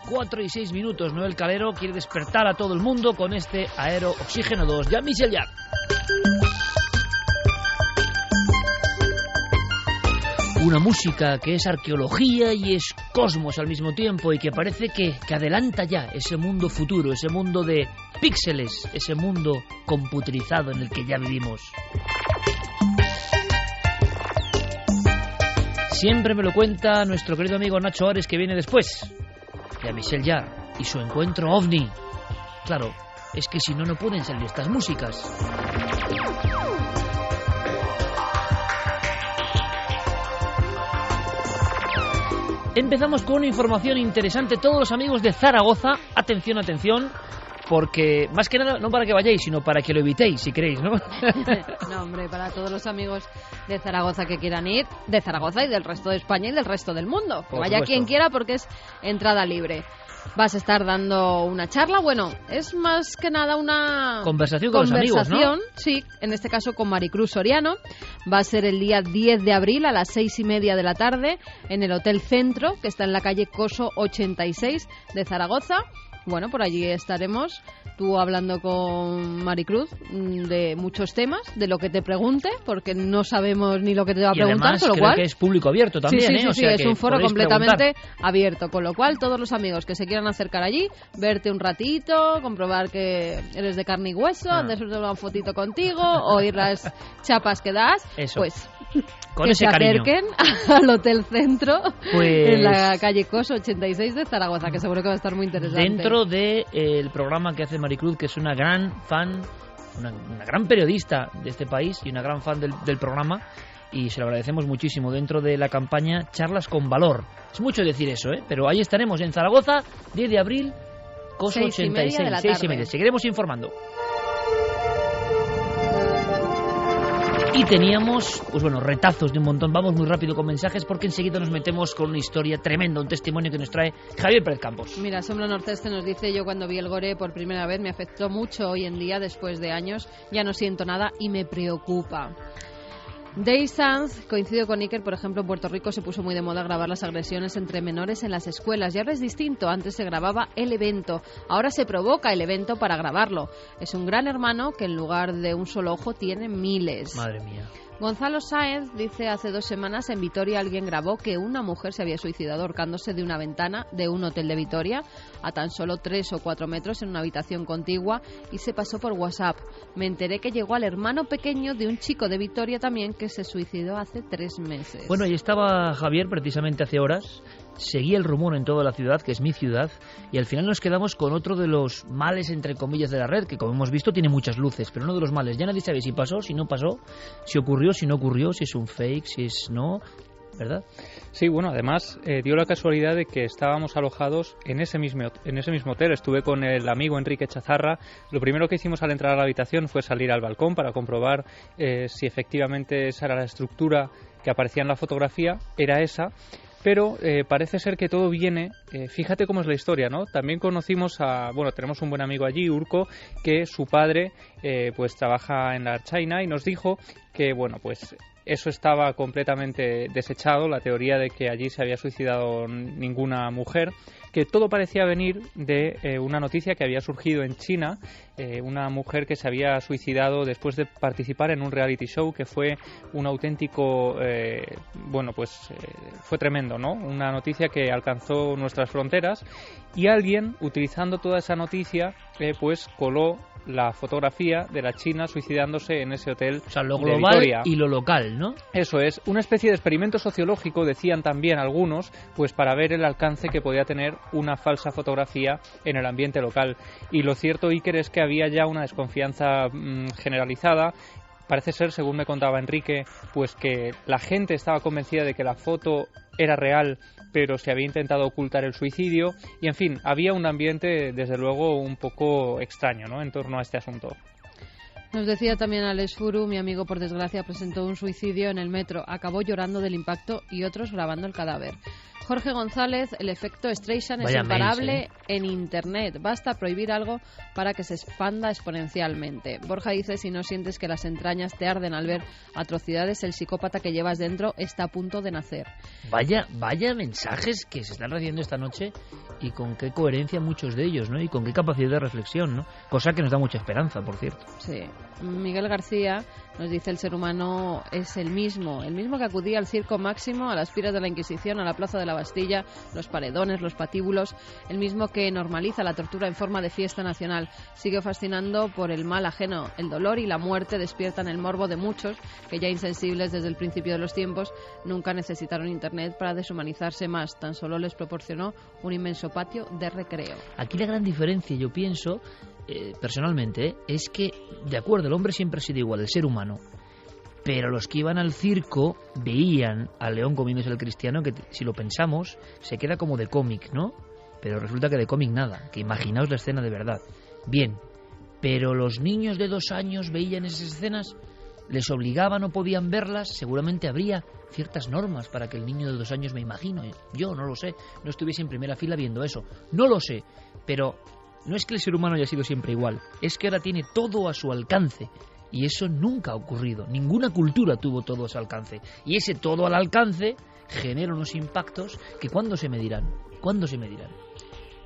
4:06. Noel Calero quiere despertar a todo el mundo con este Aero Oxígeno 2. Jean-Michel Jarre. Una música que es arqueología y es cosmos al mismo tiempo y que parece que adelanta ya ese mundo futuro, ese mundo de píxeles, ese mundo computerizado en el que ya vivimos. Siempre me lo cuenta nuestro querido amigo Nacho Ares, que viene después, Jean-Michel Jarre y su encuentro ovni. Claro, es que si no, no pueden salir estas músicas. Empezamos con una información interesante. Todos los amigos de Zaragoza, atención, atención, porque más que nada, no para que vayáis, sino para que lo evitéis, si queréis, ¿no? No, hombre, para todos los amigos de Zaragoza que quieran ir, de Zaragoza y del resto de España y del resto del mundo. Que vaya quien quiera, porque es entrada libre. Vas a estar dando una charla, bueno, es más que nada una conversación con los amigos, ¿no? Sí, en este caso con Maricruz Soriano. Va a ser el día 10 de abril a las 6:30 de la tarde en el Hotel Centro, que está en la calle Coso 86 de Zaragoza. Bueno, por allí estaremos, tú hablando con Maricruz de muchos temas, de lo que te pregunte, porque no sabemos ni lo que te va a preguntar, además, con lo creo cual que es público abierto también, sí, o sea, es un foro completamente preguntar. abierto, con lo cual todos los amigos que se quieran acercar allí, verte un ratito, comprobar que eres de carne y hueso, antes de una fotito contigo, oír las chapas que das, eso. Pues con que ese se cariño acerquen al Hotel Centro, pues, en la calle Coso 86 de Zaragoza, que seguro que va a estar muy interesante. Dentro del programa que hace Maricruz, que es una gran fan, una gran periodista de este país y una gran fan del programa, y se lo agradecemos muchísimo, dentro de la campaña Charlas con Valor. Es mucho decir eso, pero ahí estaremos en Zaragoza, 10 de abril, Coso 86, 6:30. Seguiremos informando. Y teníamos, pues bueno, retazos de un montón. Vamos muy rápido con mensajes porque enseguida nos metemos con una historia tremenda, un testimonio que nos trae Javier Pérez Campos. Mira, Sombra Norteste nos dice: yo cuando vi el gore por primera vez me afectó mucho. Hoy en día, después de años, ya no siento nada y me preocupa. Day Sanz, coincido con Iker, por ejemplo, en Puerto Rico se puso muy de moda grabar las agresiones entre menores en las escuelas y ahora es distinto. Antes se grababa el evento, ahora se provoca el evento para grabarlo. Es un gran hermano que en lugar de un solo ojo tiene miles. Madre mía. Gonzalo Sáenz dice: hace 2 semanas en Vitoria alguien grabó que una mujer se había suicidado ahorcándose de una ventana de un hotel de Vitoria a tan solo 3 o 4 metros en una habitación contigua y se pasó por WhatsApp. Me enteré que llegó al hermano pequeño de un chico de Vitoria también que se suicidó hace 3 meses. Bueno, ahí estaba Javier precisamente hace horas. Seguía el rumor en toda la ciudad, que es mi ciudad, y al final nos quedamos con otro de los males, entre comillas, de la red, que como hemos visto tiene muchas luces, pero uno de los males. Ya nadie sabe si pasó, si no pasó, si ocurrió, si no ocurrió, si es un fake, si es no, ¿verdad? Sí, bueno, además dio la casualidad de que estábamos alojados en ese mismo hotel. Estuve con el amigo Enrique Chazarra. Lo primero que hicimos al entrar a la habitación fue salir al balcón para comprobar si efectivamente esa era la estructura que aparecía en la fotografía, era esa. Pero parece ser que todo viene, fíjate cómo es la historia, ¿no? También conocimos tenemos un buen amigo allí, Urco, que su padre pues trabaja en la Archaina y nos dijo que, bueno, pues eso estaba completamente desechado, la teoría de que allí se había suicidado ninguna mujer, que todo parecía venir de una noticia que había surgido en China, una mujer que se había suicidado después de participar en un reality show que fue un auténtico, fue tremendo, ¿no? Una noticia que alcanzó nuestras fronteras y alguien, utilizando toda esa noticia, pues coló la fotografía de la china suicidándose en ese hotel. O sea, lo de global Vitoria. Y lo local, ¿no? Eso es, una especie de experimento sociológico, decían también algunos, pues para ver el alcance que podía tener una falsa fotografía en el ambiente local. Y lo cierto, Iker, es que había ya una desconfianza generalizada. Parece ser, según me contaba Enrique, pues que la gente estaba convencida de que la foto era real, pero se había intentado ocultar el suicidio y, en fin, había un ambiente, desde luego, un poco extraño, ¿no?, en torno a este asunto. Nos decía también Alex Furu: mi amigo, por desgracia, presentó un suicidio en el metro, acabó llorando del impacto y otros grabando el cadáver. Jorge González, el efecto Streisand es Vaya imparable mails, en Internet. Basta prohibir algo para que se expanda exponencialmente. Borja dice, si no sientes que las entrañas te arden al ver atrocidades, el psicópata que llevas dentro está a punto de nacer. Vaya mensajes que se están recibiendo esta noche y con qué coherencia muchos de ellos, ¿no? Y con qué capacidad de reflexión, ¿no? Cosa que nos da mucha esperanza, por cierto. Sí. Miguel García nos dice, el ser humano es el mismo que acudía al circo Máximo, a las piras de la Inquisición, a la plaza de la Bastilla, los paredones, los patíbulos, el mismo que normaliza la tortura en forma de fiesta nacional. Sigue fascinando por el mal ajeno. El dolor y la muerte despiertan el morbo de muchos que, ya insensibles desde el principio de los tiempos, nunca necesitaron Internet para deshumanizarse más. Tan solo les proporcionó un inmenso patio de recreo. Aquí la gran diferencia, yo pienso, personalmente, es que, de acuerdo, el hombre siempre ha sido igual, el ser humano. Pero los que iban al circo veían al león comiéndose al cristiano, que si lo pensamos, se queda como de cómic, ¿no? Pero resulta que de cómic nada, que imaginaos la escena de verdad. Bien, pero los niños de 2 años veían esas escenas, les obligaban o podían verlas, seguramente habría ciertas normas para que el niño de 2 años, me imagino, yo no lo sé, no estuviese en primera fila viendo eso, no lo sé, pero no es que el ser humano haya sido siempre igual, es que ahora tiene todo a su alcance. Y eso nunca ha ocurrido. Ninguna cultura tuvo todo a su alcance. Y ese todo al alcance genera unos impactos que ¿cuándo se medirán? ¿Cuándo se medirán?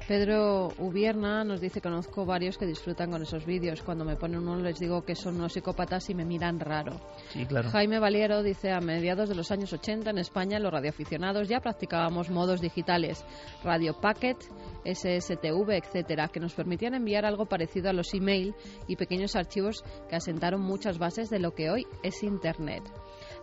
Pedro Ubierna nos dice, conozco varios que disfrutan con esos vídeos. Cuando me ponen uno les digo que son unos psicópatas y me miran raro. Sí, claro. Jaime Valiero dice, a mediados de los años 80 en España los radioaficionados ya practicábamos modos digitales, Radio Packet, SSTV, etcétera, que nos permitían enviar algo parecido a los email y pequeños archivos que asentaron muchas bases de lo que hoy es Internet.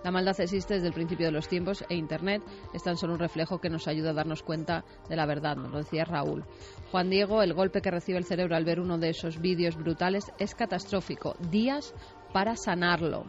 La maldad existe desde el principio de los tiempos e Internet es tan solo un reflejo que nos ayuda a darnos cuenta de la verdad, nos lo decía Raúl. Juan Diego, el golpe que recibe el cerebro al ver uno de esos vídeos brutales es catastrófico. Días para sanarlo.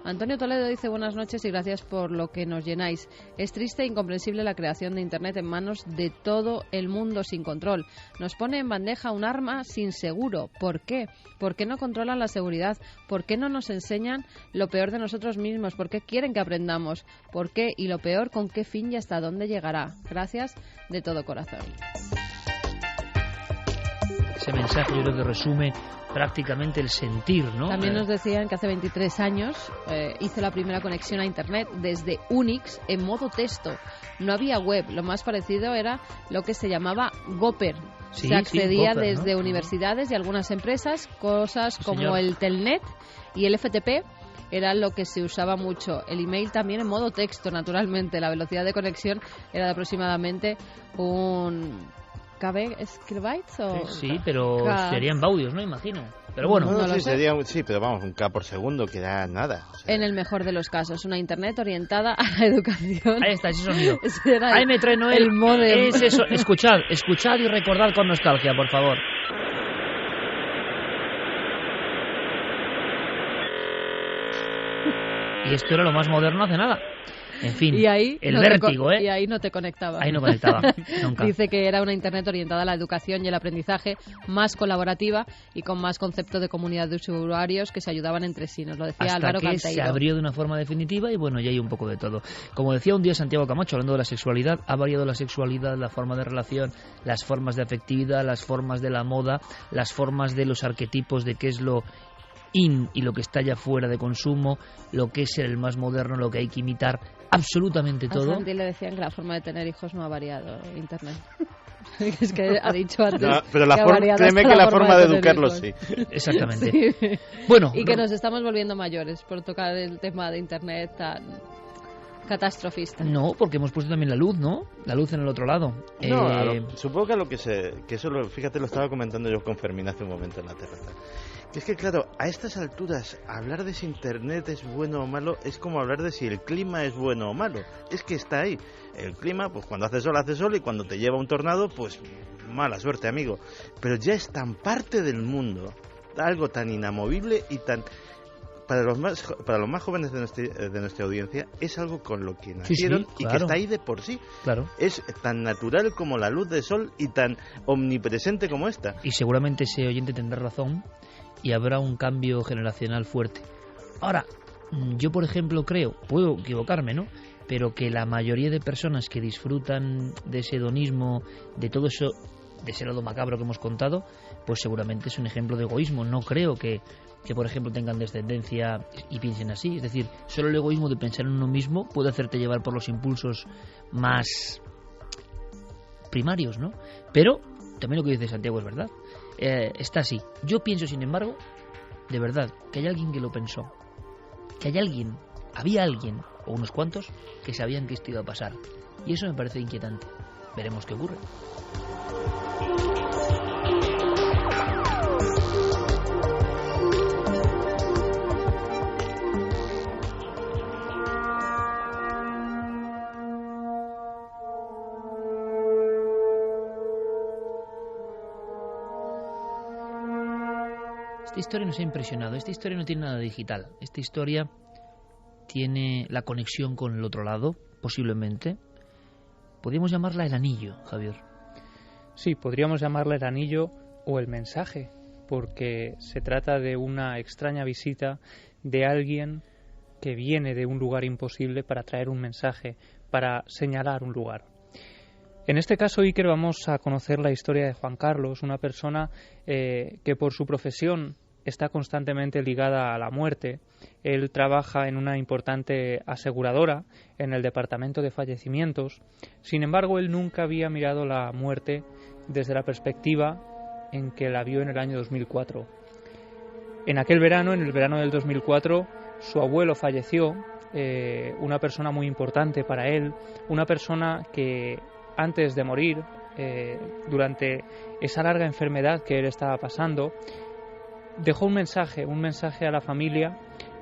Antonio Toledo dice, buenas noches y gracias por lo que nos llenáis. Es triste e incomprensible la creación de Internet en manos de todo el mundo sin control. Nos pone en bandeja un arma sin seguro. ¿Por qué? ¿Por qué no controlan la seguridad? ¿Por qué no nos enseñan lo peor de nosotros mismos? ¿Por qué quieren que aprendamos? ¿Por qué? Y lo peor, ¿con qué fin y hasta dónde llegará? Gracias de todo corazón. Ese mensaje yo creo que resume prácticamente el sentir, ¿no? También nos decían que hace 23 años hizo la primera conexión a Internet desde Unix en modo texto. No había web, lo más parecido era lo que se llamaba Gopher. Sí, se accedía Gopher, desde ¿no? universidades y algunas empresas, cosas Sí, como señor. el Telnet y el FTP. Era lo que se usaba mucho. El email también en modo texto, naturalmente. La velocidad de conexión era de aproximadamente un... ¿KB-kilobytes o...? Sí, pero K... serían baudios, ¿no? Imagino. Pero bueno. No lo sé. Sí, pero vamos, un K por segundo que da nada. O sea, En el mejor de los casos, una Internet orientada a la educación. Ahí está, ese sonido. Ese era Ahí me trae Noel. el módem. Es eso. Escuchad y recordad con nostalgia, por favor. Y esto era lo más moderno hace nada. En fin, Y ahí el no vértigo, Y ahí no te conectaba. Ahí no conectaba, nunca. Dice que era una Internet orientada a la educación y el aprendizaje, más colaborativa y con más concepto de comunidad de usuarios que se ayudaban entre sí. Nos lo decía Hasta Álvaro que Canteiro. se abrió de una forma definitiva y bueno, ya hay un poco de todo. Como decía un día Santiago Camacho, hablando de la sexualidad, ha variado la sexualidad, la forma de relación, las formas de afectividad, las formas de la moda, las formas de los arquetipos de qué es lo in y lo que está ya fuera de consumo, lo que es ser el más moderno, lo que hay que imitar, absolutamente A todo. Santi le decían que la forma de tener hijos no ha variado Internet. Es que ha dicho antes. no, pero la que ha forma, variado créeme hasta que la forma de tener educarlos hijos. sí. Exactamente. Sí. Bueno, Y que nos estamos volviendo mayores por tocar el tema de Internet tan catastrofista. no, porque hemos puesto también la luz, ¿no? La luz en el otro lado. No, supongo que a lo que eso fíjate, lo estaba comentando yo con Fermín hace un momento en la terraza. Que es que claro, a estas alturas hablar de si Internet es bueno o malo es como hablar de si el clima es bueno o malo. Es que está ahí. El clima, pues cuando hace sol y cuando te lleva un tornado, pues mala suerte, amigo. Pero ya es tan parte del mundo, algo tan inamovible y tan... Para los más jóvenes de nuestra audiencia es algo con lo que nacieron claro. y que está ahí de por sí. Claro. Es tan natural como la luz del sol y tan omnipresente como esta. Y seguramente ese oyente tendrá razón y habrá un cambio generacional fuerte. Ahora, yo por ejemplo creo, puedo equivocarme, ¿no?, pero que la mayoría de personas que disfrutan de ese hedonismo, de todo eso, de ese lado macabro que hemos contado, pues seguramente es un ejemplo de egoísmo. No creo que por ejemplo tengan descendencia y piensen así. Es decir, solo el egoísmo de pensar en uno mismo puede hacerte llevar por los impulsos más primarios, ¿no? Pero también lo que dice Santiago es verdad. Está así. Yo pienso, sin embargo, de verdad, que hay alguien que lo pensó, que había alguien o unos cuantos que sabían que esto iba a pasar, y eso me parece inquietante. Veremos qué ocurre. Esta historia nos ha impresionado. Esta historia no tiene nada digital. Esta historia tiene la conexión con el otro lado, posiblemente. Podríamos llamarla el anillo, Javier. Sí, podríamos llamarla el anillo o el mensaje, porque se trata de una extraña visita de alguien que viene de un lugar imposible para traer un mensaje, para señalar un lugar. En este caso, Iker, vamos a conocer la historia de Juan Carlos, una persona que por su profesión está constantemente ligada a la muerte. Él trabaja en una importante aseguradora en el departamento de fallecimientos. Sin embargo, él nunca había mirado la muerte desde la perspectiva en que la vio en el año 2004. En aquel verano, en el verano del 2004, su abuelo falleció, una persona muy importante para él, una persona que antes de morir, durante esa larga enfermedad que él estaba pasando, dejó un mensaje a la familia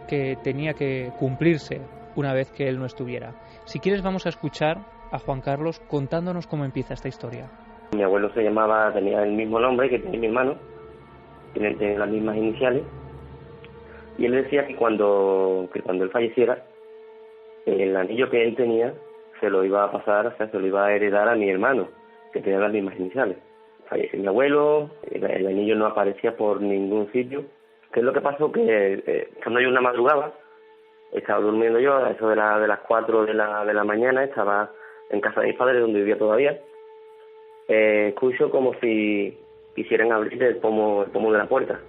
que tenía que cumplirse una vez que él no estuviera. Si quieres, vamos a escuchar a Juan Carlos contándonos cómo empieza esta historia. Mi abuelo tenía el mismo nombre que tenía mi hermano, tiene las mismas iniciales, y él decía que cuando él falleciera, el anillo que él tenía se lo iba a pasar, o sea, se lo iba a heredar a mi hermano, que tenía las mismas iniciales. Falleció mi abuelo, el anillo no aparecía por ningún sitio. ¿Qué es lo que pasó? Que estando yo una madrugada, estaba durmiendo yo, a eso de las 4 de la mañana, estaba en casa de mis padres, donde vivía todavía. Escucho como si quisieran abrir el pomo de la puerta.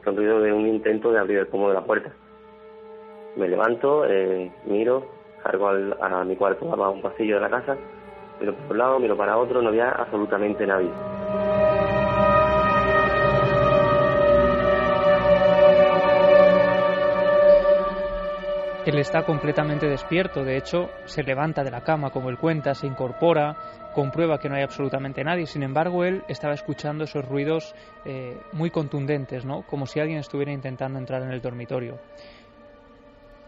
Son ruido de un intento de abrir el pomo de la puerta. Me levanto, miro, salgo a mi cuarto, a un pasillo de la casa, miro por un lado, miro para otro, no había absolutamente nadie. Él está completamente despierto, de hecho se levanta de la cama, como él cuenta, se incorpora, comprueba que no hay absolutamente nadie. Sin embargo, él estaba escuchando esos ruidos muy contundentes, ¿no? Como si alguien estuviera intentando entrar en el dormitorio.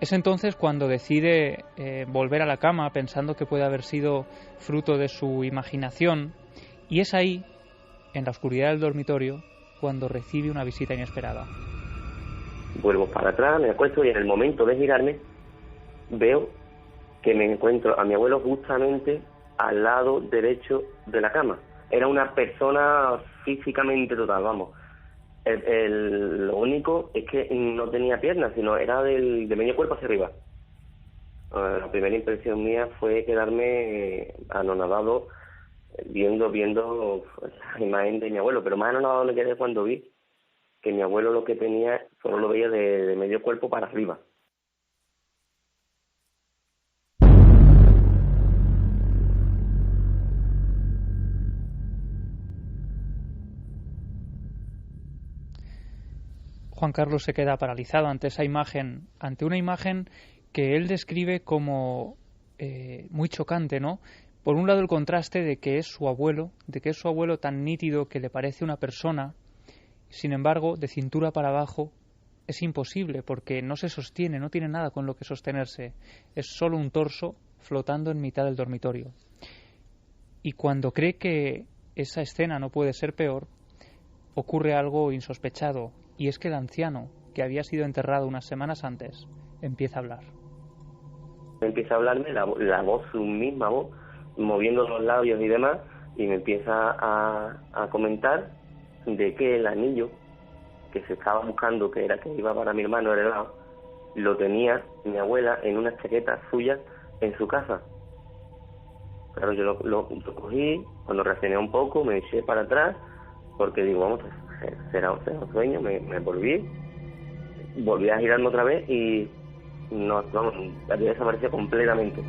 Es entonces cuando decide volver a la cama, pensando que puede haber sido fruto de su imaginación, y es ahí, en la oscuridad del dormitorio, cuando recibe una visita inesperada. Vuelvo para atrás, me acuesto, y en el momento de girarme veo que me encuentro a mi abuelo justamente al lado derecho de la cama. Era una persona físicamente total, vamos. Lo único es que no tenía piernas, sino era de medio cuerpo hacia arriba. La primera impresión mía fue quedarme anonadado viendo la imagen de mi abuelo, pero más anonadado me quedé cuando vi que mi abuelo lo que tenía solo lo veía de medio cuerpo para arriba. Juan Carlos se queda paralizado ante esa imagen, ante una imagen que él describe como muy chocante, ¿no? Por un lado, el contraste de que es su abuelo tan nítido que le parece una persona. Sin embargo, de cintura para abajo es imposible porque no se sostiene, no tiene nada con lo que sostenerse. Es solo un torso flotando en mitad del dormitorio. Y cuando cree que esa escena no puede ser peor, ocurre algo insospechado, y es que el anciano, que había sido enterrado unas semanas antes, empieza a hablar. Empieza a hablarme la voz, su misma voz, moviendo los labios y demás, y me empieza a comentar de que el anillo que se estaba buscando, que iba para mi hermano heredado, lo tenía mi abuela en una chaqueta suya en su casa. Claro, yo lo cogí, cuando reaccioné un poco me eché para atrás, porque digo, vamos, será un sueño, me volví a girarme otra vez y no, vamos, había desaparecido completamente.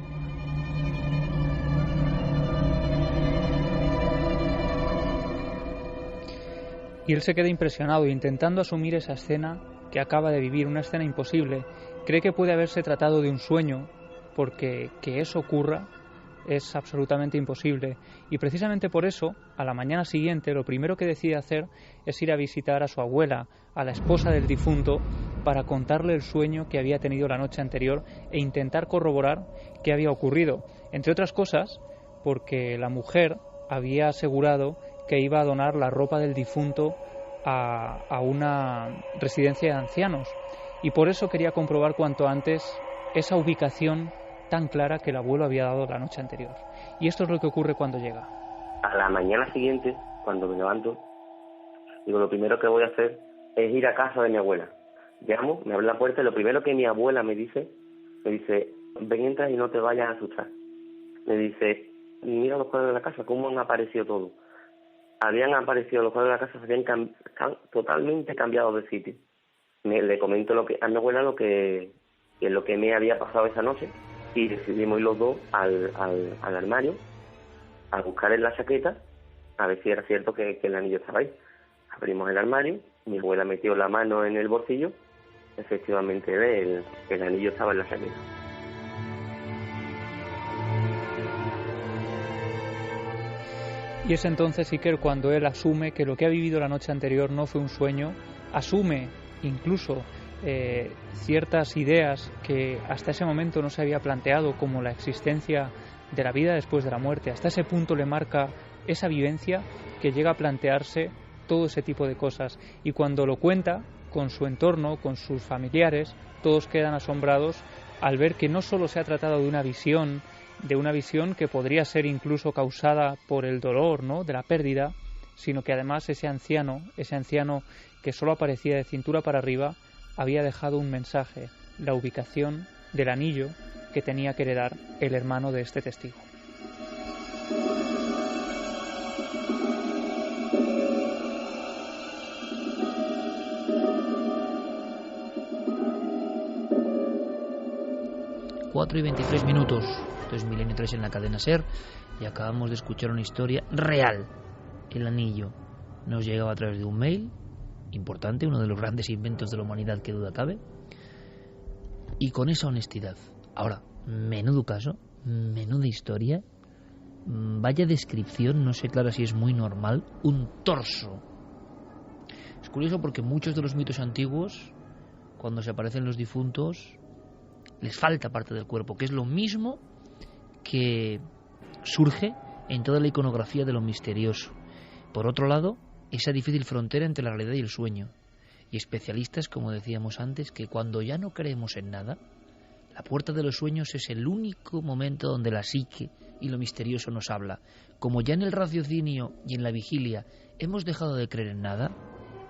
Y él se queda impresionado, intentando asumir esa escena que acaba de vivir, una escena imposible. Cree que puede haberse tratado de un sueño, porque que eso ocurra es absolutamente imposible. Y precisamente por eso, a la mañana siguiente, lo primero que decide hacer es ir a visitar a su abuela, a la esposa del difunto, para contarle el sueño que había tenido la noche anterior e intentar corroborar qué había ocurrido. Entre otras cosas, porque la mujer había asegurado que iba a donar la ropa del difunto a una residencia de ancianos, y por eso quería comprobar cuanto antes esa ubicación tan clara que el abuelo había dado la noche anterior. Y esto es lo que ocurre cuando llega. A la mañana siguiente, cuando me levanto, digo, lo primero que voy a hacer es ir a casa de mi abuela. Llamo, me abre la puerta y lo primero que mi abuela me dice, ven, entra y no te vayas a asustar. Me dice, mira los cuadros de la casa, cómo han aparecido todos. Habían aparecido los cuadros de la casa, se habían totalmente cambiado de sitio. Le comento a mi abuela lo que me había pasado esa noche y decidimos ir los dos al armario a buscar en la chaqueta a ver si era cierto que el anillo estaba ahí. Abrimos el armario, mi abuela metió la mano en el bolsillo, efectivamente el anillo estaba en la chaqueta. Y es entonces Iker cuando él asume que lo que ha vivido la noche anterior no fue un sueño, asume incluso ciertas ideas que hasta ese momento no se había planteado, como la existencia de la vida después de la muerte. Hasta ese punto le marca esa vivencia que llega a plantearse todo ese tipo de cosas. Y cuando lo cuenta con su entorno, con sus familiares, todos quedan asombrados al ver que no solo se ha tratado de una visión que podría ser incluso causada por el dolor, ¿no?, de la pérdida, sino que además ese anciano que solo aparecía de cintura para arriba, había dejado un mensaje, la ubicación del anillo que tenía que heredar el hermano de este testigo. Cuatro y 23 minutos. Esto es Milenio 3 en la cadena SER y acabamos de escuchar una historia real. El anillo nos llegaba a través de un mail importante, uno de los grandes inventos de la humanidad, que duda cabe, y con esa honestidad. Ahora, menudo caso, menuda historia, vaya descripción, no sé claro si es muy normal, un torso. Es curioso porque muchos de los mitos antiguos, cuando se aparecen los difuntos, les falta parte del cuerpo, que es lo mismo que surge en toda la iconografía de lo misterioso. Por otro lado, esa difícil frontera entre la realidad y el sueño. Y especialistas, como decíamos antes, que cuando ya no creemos en nada, la puerta de los sueños es el único momento donde la psique y lo misterioso nos habla. Como ya en el raciocinio y en la vigilia hemos dejado de creer en nada,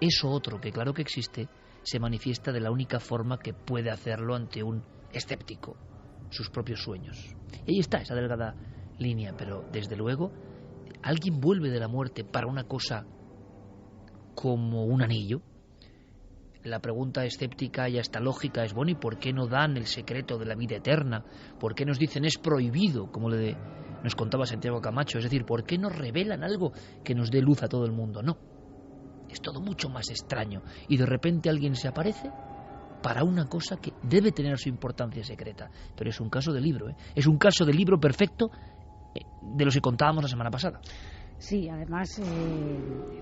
eso otro, que claro que existe, se manifiesta de la única forma que puede hacerlo ante un escéptico, sus propios sueños. Y ahí está esa delgada línea, pero desde luego, alguien vuelve de la muerte para una cosa como un anillo. La pregunta escéptica y hasta lógica es, bueno, ¿y por qué no dan el secreto de la vida eterna? ¿Por qué nos dicen es prohibido, como nos contaba Santiago Camacho? Es decir, ¿por qué no revelan algo que nos dé luz a todo el mundo? No, es todo mucho más extraño. Y de repente alguien se aparece para una cosa que debe tener su importancia secreta. Pero es un caso de libro, ¿eh? Es un caso de libro perfecto de los que contábamos la semana pasada. Sí, además,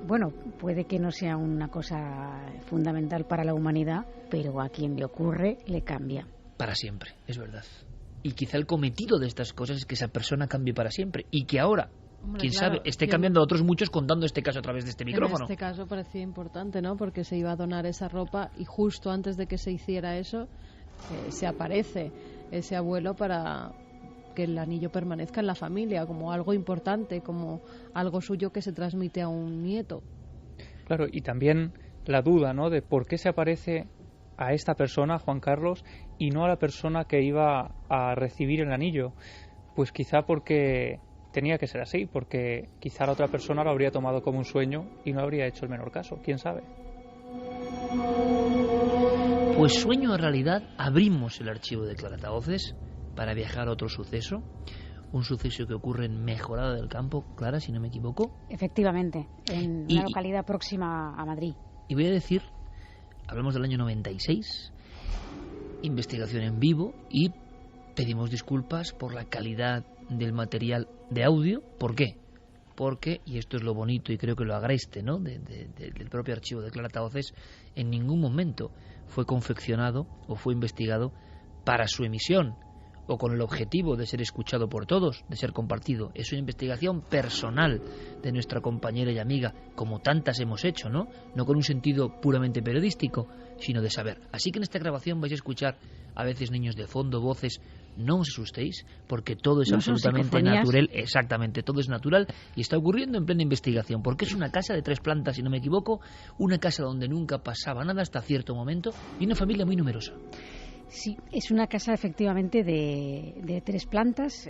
bueno, puede que no sea una cosa fundamental para la humanidad, pero a quien le ocurre le cambia. Para siempre, es verdad. Y quizá el cometido de estas cosas es que esa persona cambie para siempre y que ahora, quién sabe, esté cambiando a otros muchos contando este caso a través de este micrófono. En este caso parecía importante, ¿no? Porque se iba a donar esa ropa y justo antes de que se hiciera eso, se aparece ese abuelo para que el anillo permanezca en la familia como algo importante, como algo suyo que se transmite a un nieto. Claro, y también la duda, ¿no?, de por qué se aparece a esta persona, a Juan Carlos, y no a la persona que iba a recibir el anillo? Pues quizá porque tenía que ser así, porque quizá la otra persona lo habría tomado como un sueño y no habría hecho el menor caso, quién sabe. Pues sueño o realidad, abrimos el archivo de Clarataoces para viajar a otro suceso, un suceso que ocurre en Mejorada del Campo, Clara, si no me equivoco. Efectivamente, en una localidad próxima a Madrid. Y voy a decir, hablamos del año 96, investigación en vivo, y pedimos disculpas por la calidad del material de audio. ¿Por qué? Porque, y esto es lo bonito y creo que lo agreste, ¿no?, del propio archivo de Clarataoces, en ningún momento fue confeccionado o fue investigado para su emisión o con el objetivo de ser escuchado por todos, de ser compartido. Es una investigación personal de nuestra compañera y amiga, como tantas hemos hecho, ¿no? No con un sentido puramente periodístico, sino de saber. Así que en esta grabación vais a escuchar a veces niños de fondo, voces. No os asustéis, porque todo es absolutamente natural. Exactamente, todo es natural y está ocurriendo en plena investigación, porque es una casa de 3 plantas, si no me equivoco, una casa donde nunca pasaba nada hasta cierto momento, y una familia muy numerosa. Sí, es una casa efectivamente de 3 plantas,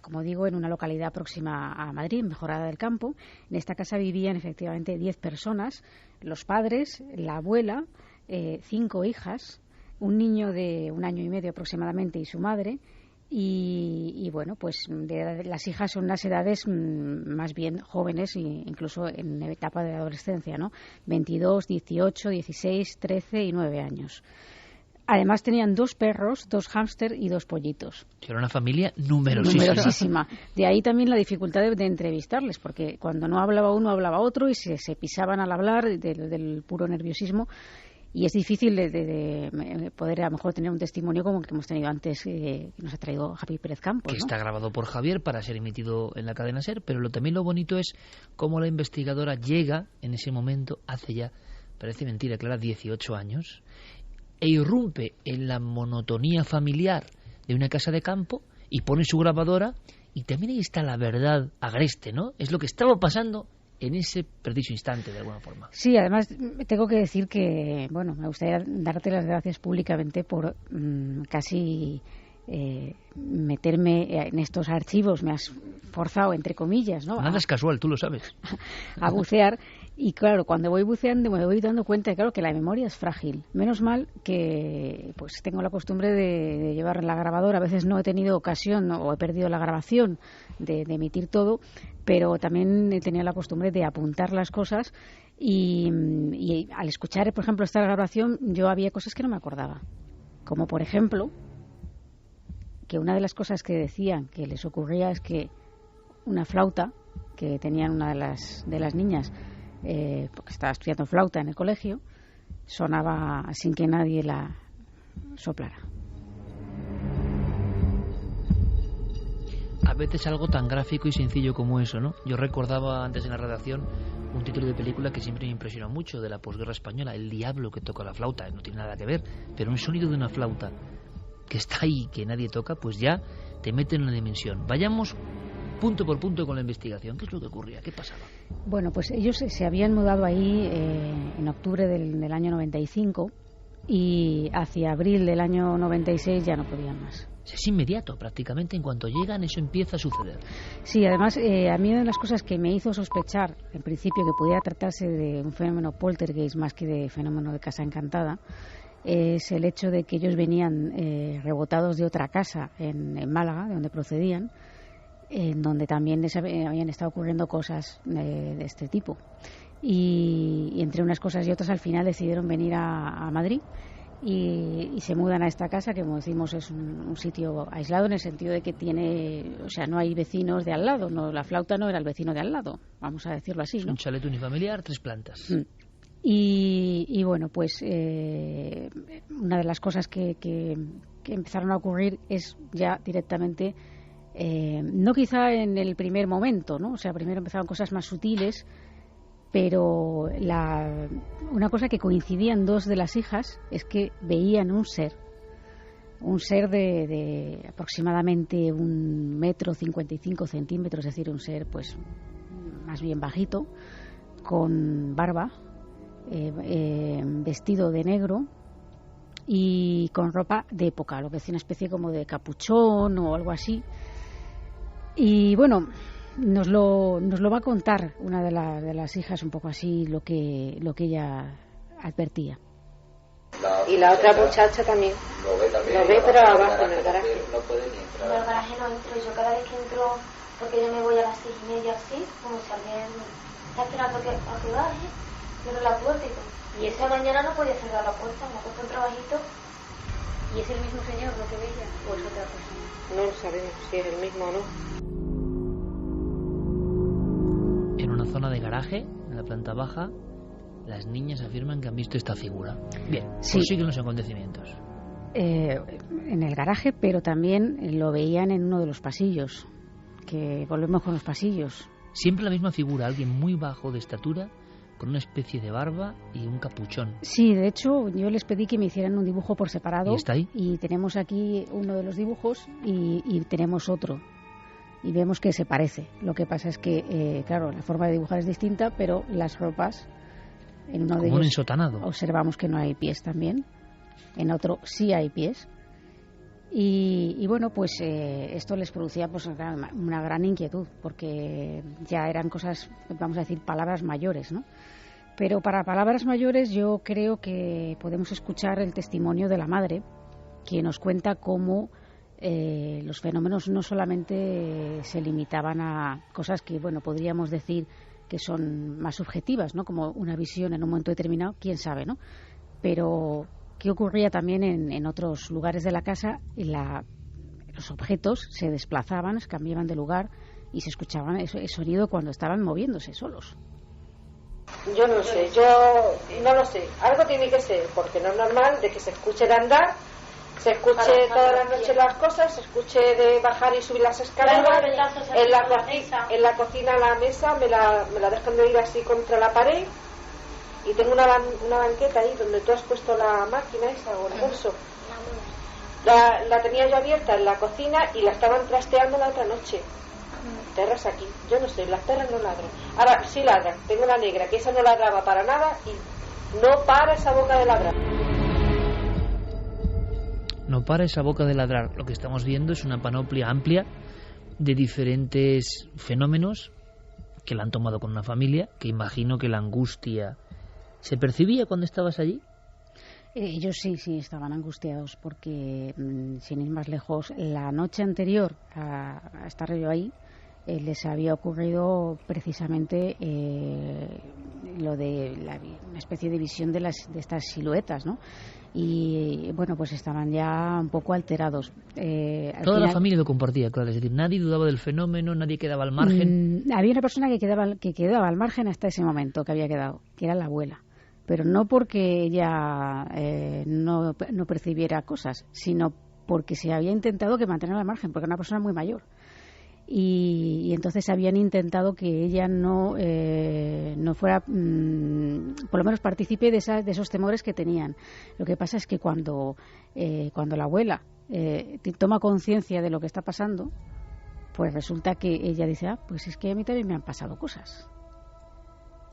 como digo, en una localidad próxima a Madrid, en Mejorada del Campo. En esta casa vivían efectivamente 10 personas, los padres, la abuela, 5 hijas, un niño de 1 año y medio aproximadamente y su madre. Y bueno, pues las hijas son unas edades más bien jóvenes, incluso en etapa de adolescencia, ¿no? 22, 18, 16, 13 y 9 años. Además tenían 2 perros, 2 hámster y 2 pollitos. Era una familia numerosísima. De ahí también la dificultad de entrevistarles, porque cuando no hablaba uno, hablaba otro y se pisaban al hablar del puro nerviosismo. Y es difícil de poder a lo mejor tener un testimonio como el que hemos tenido antes, que nos ha traído Javi Pérez Campos, que ¿no? Está grabado por Javier para ser emitido en la cadena SER, pero también lo bonito es cómo la investigadora llega en ese momento, hace ya, parece mentira, Clara, 18 años, e irrumpe en la monotonía familiar de una casa de campo y pone su grabadora, y también ahí está la verdad agreste, ¿no? Es lo que estaba pasando en ese preciso instante, de alguna forma. Sí, además tengo que decir que, bueno, me gustaría darte las gracias públicamente por casi meterme en estos archivos. Me has forzado, entre comillas, ¿no? Nada es casual, tú lo sabes. A bucear. Y claro, cuando voy buceando me voy dando cuenta, claro, que la memoria es frágil. Menos mal que pues tengo la costumbre de llevar la grabadora. A veces no he tenido ocasión o he perdido la grabación de emitir todo, pero también he tenido la costumbre de apuntar las cosas y al escuchar, por ejemplo, esta grabación, yo había cosas que no me acordaba. Como, por ejemplo, que una de las cosas que decían que les ocurría es que una flauta que tenían una de las niñas, porque estaba estudiando flauta en el colegio, sonaba sin que nadie la soplara. A veces algo tan gráfico y sencillo como eso, ¿no? Yo recordaba antes en la redacción un título de película que siempre me impresionó mucho, de la posguerra española, El diablo que toca la flauta. No tiene nada que ver, pero un sonido de una flauta que está ahí, que nadie toca, pues ya te mete en una dimensión. Vayamos punto por punto con la investigación. ¿Qué es lo que ocurría? ¿Qué pasaba? Bueno, pues ellos se habían mudado ahí en octubre del año 95 y hacia abril del año 96 ya no podían más. Es inmediato, prácticamente en cuanto llegan eso empieza a suceder. Sí, además a mí una de las cosas que me hizo sospechar en principio que pudiera tratarse de un fenómeno poltergeist más que de fenómeno de casa encantada es el hecho de que ellos venían rebotados de otra casa en Málaga, de donde procedían, en donde también les habían estado ocurriendo cosas de este tipo. Y entre unas cosas y otras al final decidieron venir a Madrid y se mudan a esta casa, que como decimos es un sitio aislado en el sentido de que tiene, o sea, no hay vecinos de al lado, no, la flauta no era el vecino de al lado, vamos a decirlo así, ¿no? Un chalet unifamiliar, 3 plantas. Y bueno, pues una de las cosas que empezaron a ocurrir es ya directamente, no quizá en el primer momento, ¿no? O sea, primero empezaron cosas más sutiles, pero una cosa que coincidían 2 de las hijas es que veían un ser de aproximadamente 1,55 m, es decir, un ser pues más bien bajito, con barba vestido de negro y con ropa de época, lo que es una especie como de capuchón o algo así. Y bueno, nos lo va a contar una de las hijas, un poco así lo que ella advertía. Y la otra muchacha también. Lo ve pero abajo en el garaje. No puede ni entrar. En el garaje no entro. Yo cada vez que entro, porque yo me voy a las 6:30 así, como si alguien está esperando a que baje, cierro la puerta y todo. Y esa mañana no podía cerrar la puerta, me ha puesto un trabajito. ¿Y es el mismo señor lo que veía o es otra persona? No lo sabemos si es el mismo o no. En una zona de garaje, en la planta baja, las niñas afirman que han visto esta figura. Bien, sí. Prosiguen los acontecimientos. En el garaje, pero también lo veían en uno de los pasillos. Que volvemos con los pasillos. Siempre la misma figura, alguien muy bajo de estatura, con una especie de barba y un capuchón. Sí, de hecho, yo les pedí que me hicieran un dibujo por separado. ¿Y está ahí? Y tenemos aquí uno de los dibujos y tenemos otro. Y vemos que se parece. Lo que pasa es que, claro, la forma de dibujar es distinta, pero las ropas... En uno de ellos un ensotanado. Observamos que no hay pies también. En otro sí hay pies. Y bueno, pues esto les producía pues una gran inquietud, porque ya eran cosas, vamos a decir, palabras mayores, ¿no? Pero para palabras mayores yo creo que podemos escuchar el testimonio de la madre, que nos cuenta cómo los fenómenos no solamente se limitaban a cosas que, bueno, podríamos decir que son más subjetivas, ¿no? Como una visión en un momento determinado, quién sabe, ¿no? Pero qué ocurría también en otros lugares de la casa, los objetos se desplazaban, se cambiaban de lugar y se escuchaban el sonido cuando estaban moviéndose solos. Yo no sé, no lo sé. Algo tiene que ser, porque no es normal de que se escuche de andar, se escuche todas las noches las cosas, se escuche de bajar y subir las escaleras. En la cocina la mesa me la dejan de ir así contra la pared, y tengo una banqueta ahí donde tú has puesto la máquina esa o el bolso. La tenía yo abierta en la cocina y la estaban trasteando la otra noche. Perras aquí, yo no sé, las perras no ladran. Ahora sí ladran, tengo la negra, que esa no ladraba para nada y no para esa boca de ladrar. No para esa boca de ladrar. Lo que estamos viendo es una panoplia amplia de diferentes fenómenos que la han tomado con una familia, que imagino que la angustia se percibía cuando estabas allí. Ellos sí estaban angustiados porque, sin ir más lejos, la noche anterior a estar yo ahí, les había ocurrido precisamente lo de una especie de visión de estas siluetas, ¿no? Y bueno, pues estaban ya un poco alterados. Toda la familia lo compartía, claro, es decir, nadie dudaba del fenómeno, nadie quedaba al margen. Había una persona que quedaba al margen hasta ese momento que había quedado, que era la abuela. Pero no porque ella no percibiera cosas, sino porque se había intentado que mantener al margen, porque era una persona muy mayor. Y entonces habían intentado que ella no fuera, por lo menos partícipe de esos temores que tenían. Lo que pasa es que cuando la abuela toma conciencia de lo que está pasando, pues resulta que ella dice, pues es que a mí también me han pasado cosas.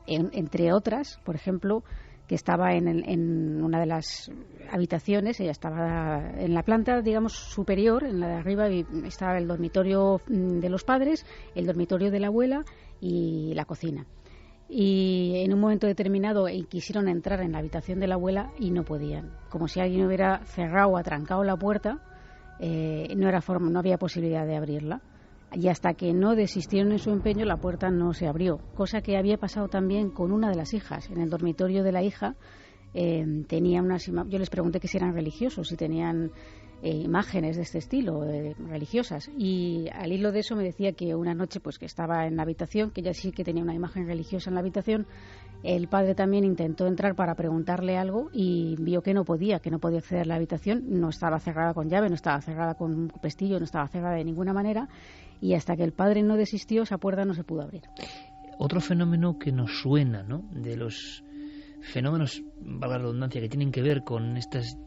Entre otras, por ejemplo, que estaba en una de las habitaciones, ella estaba en la planta, digamos, superior, en la de arriba, y estaba el dormitorio de los padres, el dormitorio de la abuela y la cocina. Y en un momento determinado quisieron entrar en la habitación de la abuela y no podían. Como si alguien hubiera cerrado o atrancado la puerta, no había posibilidad de abrirla. Y hasta que no desistieron en su empeño, la puerta no se abrió. Cosa que había pasado también con una de las hijas. En el dormitorio de la hija tenía yo les pregunté que si eran religiosos, si tenían imágenes de este estilo, religiosas. Y al hilo de eso me decía que una noche, pues que estaba en la habitación, que ella sí que tenía una imagen religiosa en la habitación, el padre también intentó entrar para preguntarle algo y vio que no podía acceder a la habitación. No estaba cerrada con llave, no estaba cerrada con un pestillo, no estaba cerrada de ninguna manera. Y hasta que el padre no desistió, esa puerta no se pudo abrir. Otro fenómeno que nos suena, ¿no?, de los fenómenos, valga la redundancia, que tienen que ver con estas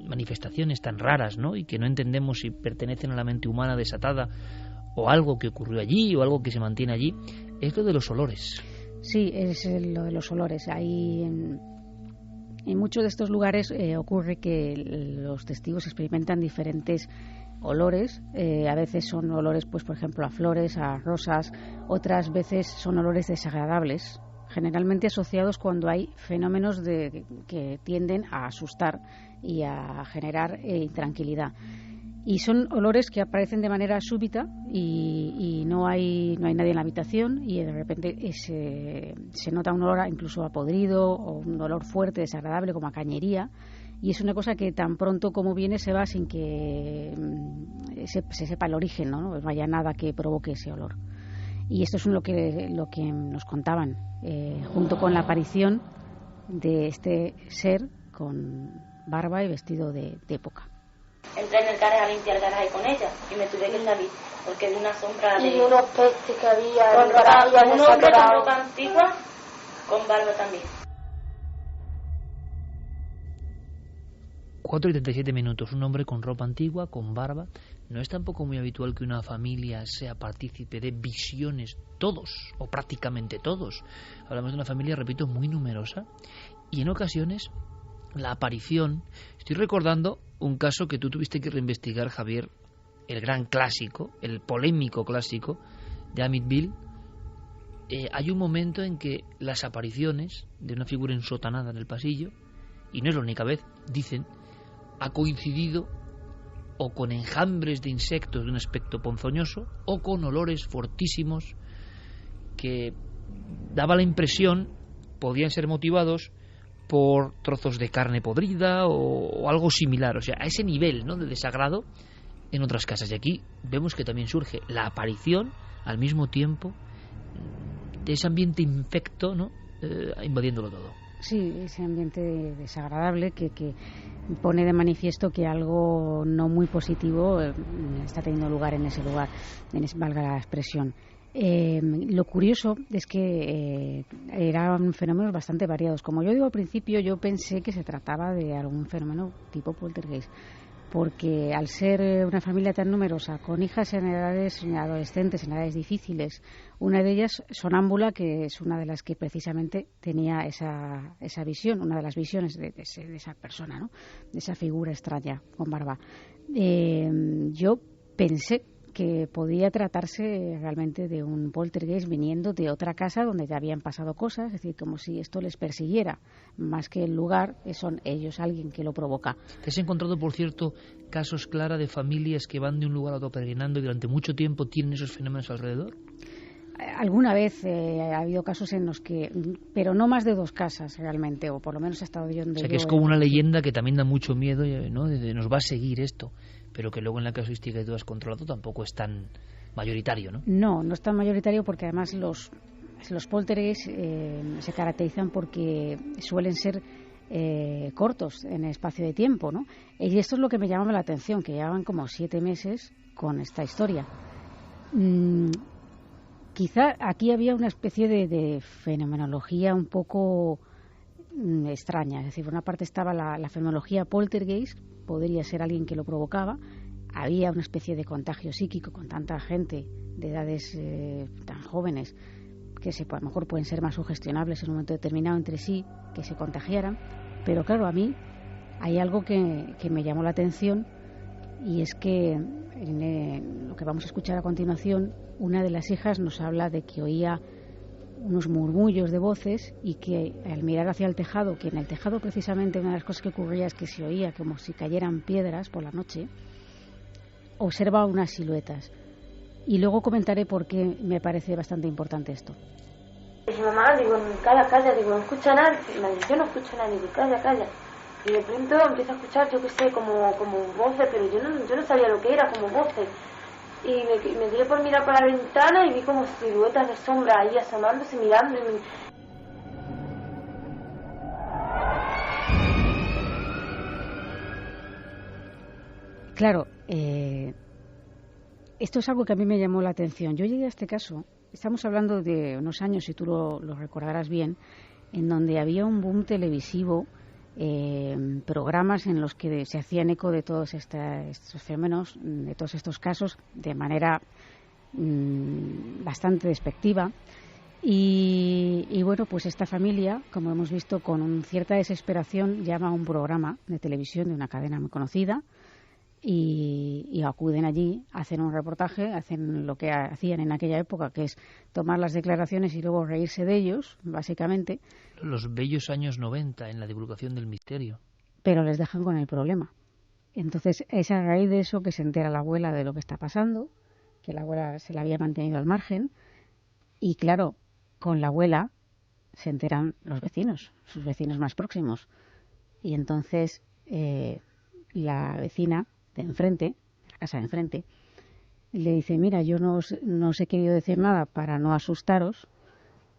manifestaciones tan raras, ¿no?, y que no entendemos si pertenecen a la mente humana desatada o algo que ocurrió allí o algo que se mantiene allí, es lo de los olores. Sí, es lo de los olores. Ahí en muchos de estos lugares ocurre que los testigos experimentan diferentes olores. A veces son olores, pues por ejemplo, a flores, a rosas. Otras veces son olores desagradables, generalmente asociados cuando hay fenómenos que tienden a asustar y a generar intranquilidad. Y son olores que aparecen de manera súbita y no hay nadie en la habitación y de repente se nota un olor incluso a podrido o un olor fuerte, desagradable, como a cañería. Y es una cosa que tan pronto como viene se va sin que se sepa el origen, ¿no? No haya nada que provoque ese olor. Y esto es lo que nos contaban, junto con la aparición de este ser con barba y vestido de época. Entré en el garaje a limpiar el garaje con ella y me tuve que salir porque vi una sombra de... Y unos pestes que había con en el garaje, un hombre con ropa antigua, con barba también. 4:37, un hombre con ropa antigua, con barba. No es tampoco muy habitual que una familia sea partícipe de visiones, todos, o prácticamente todos. Hablamos de una familia, repito, muy numerosa, y en ocasiones la aparición... Estoy recordando un caso que tú tuviste que reinvestigar, Javier, el gran clásico, el polémico clásico de Amityville. Hay un momento en que las apariciones de una figura ensotanada en el pasillo, y no es la única vez, dicen, ha coincidido o con enjambres de insectos de un aspecto ponzoñoso o con olores fortísimos que daba la impresión podían ser motivados por trozos de carne podrida o algo similar, o sea, a ese nivel, ¿no?, de desagrado en otras casas. Y aquí vemos que también surge la aparición al mismo tiempo de ese ambiente infecto, ¿no?, invadiéndolo todo. Sí, ese ambiente desagradable que pone de manifiesto que algo no muy positivo está teniendo lugar en ese lugar, valga la expresión. Lo curioso es que eran fenómenos bastante variados. Como yo digo al principio, yo pensé que se trataba de algún fenómeno tipo poltergeist, porque al ser una familia tan numerosa, con hijas en edades adolescentes, en edades difíciles, una de ellas sonámbula, que es una de las que precisamente tenía esa visión, una de las visiones de esa persona, ¿no?, de esa figura extraña con barba. Yo pensé que podía tratarse realmente de un poltergeist viniendo de otra casa donde ya habían pasado cosas, es decir, como si esto les persiguiera, más que el lugar, son ellos alguien que lo provoca. ¿Te has encontrado, por cierto, casos, Clara, de familias que van de un lugar a otro peregrinando y durante mucho tiempo tienen esos fenómenos alrededor? Alguna vez ha habido casos en los que, pero no más de 2 casas realmente, o por lo menos he estado yo donde... O sea, que es como una leyenda que también da mucho miedo, ¿no?, de nos va a seguir esto, pero que luego en la casuística que tú has controlado tampoco es tan mayoritario, ¿no? No es tan mayoritario porque además los poltergeists se caracterizan porque suelen ser cortos en espacio de tiempo, ¿no? Y esto es lo que me llamaba la atención, que llevaban como 7 meses con esta historia. Quizá aquí había una especie de fenomenología un poco extraña, es decir, por una parte estaba la fenomenología poltergeist, podría ser alguien que lo provocaba, había una especie de contagio psíquico con tanta gente de edades tan jóvenes que a lo mejor pueden ser más sugestionables en un momento determinado entre sí, que se contagiaran, pero claro, a mí hay algo que me llamó la atención, y es que en lo que vamos a escuchar a continuación, una de las hijas nos habla de que oía unos murmullos de voces y que al mirar hacia el tejado, que en el tejado precisamente una de las cosas que ocurría es que se oía como si cayeran piedras por la noche, observa unas siluetas. Y luego comentaré por qué me parece bastante importante esto. Dice, mamá, digo, calla, digo, no escucha nada. Yo no escucho nada, digo, calla. Y de pronto empiezo a escuchar, yo qué sé, como voces, pero yo no sabía lo que era, como voces. Y me dio por mirar por la ventana y vi como siluetas de sombra ahí asomándose, mirando. Claro, esto es algo que a mí me llamó la atención. Yo llegué a este caso, estamos hablando de unos años, si tú lo recordarás bien, en donde había un boom televisivo, programas en los que se hacían eco de todos estos fenómenos, de todos estos casos, de manera bastante despectiva. Y bueno, pues esta familia, como hemos visto, con cierta desesperación llama a un programa de televisión de una cadena muy conocida y acuden allí, hacen un reportaje, hacen lo que hacían en aquella época, que es tomar las declaraciones y luego reírse de ellos, básicamente. Los bellos años 90 en la divulgación del misterio. Pero les dejan con el problema. Entonces es a raíz de eso que se entera la abuela de lo que está pasando, que la abuela se la había mantenido al margen, y claro, con la abuela se enteran los vecinos, sus vecinos más próximos. Y entonces la vecina de enfrente, la casa de enfrente, le dice, mira, yo no os he querido decir nada para no asustaros,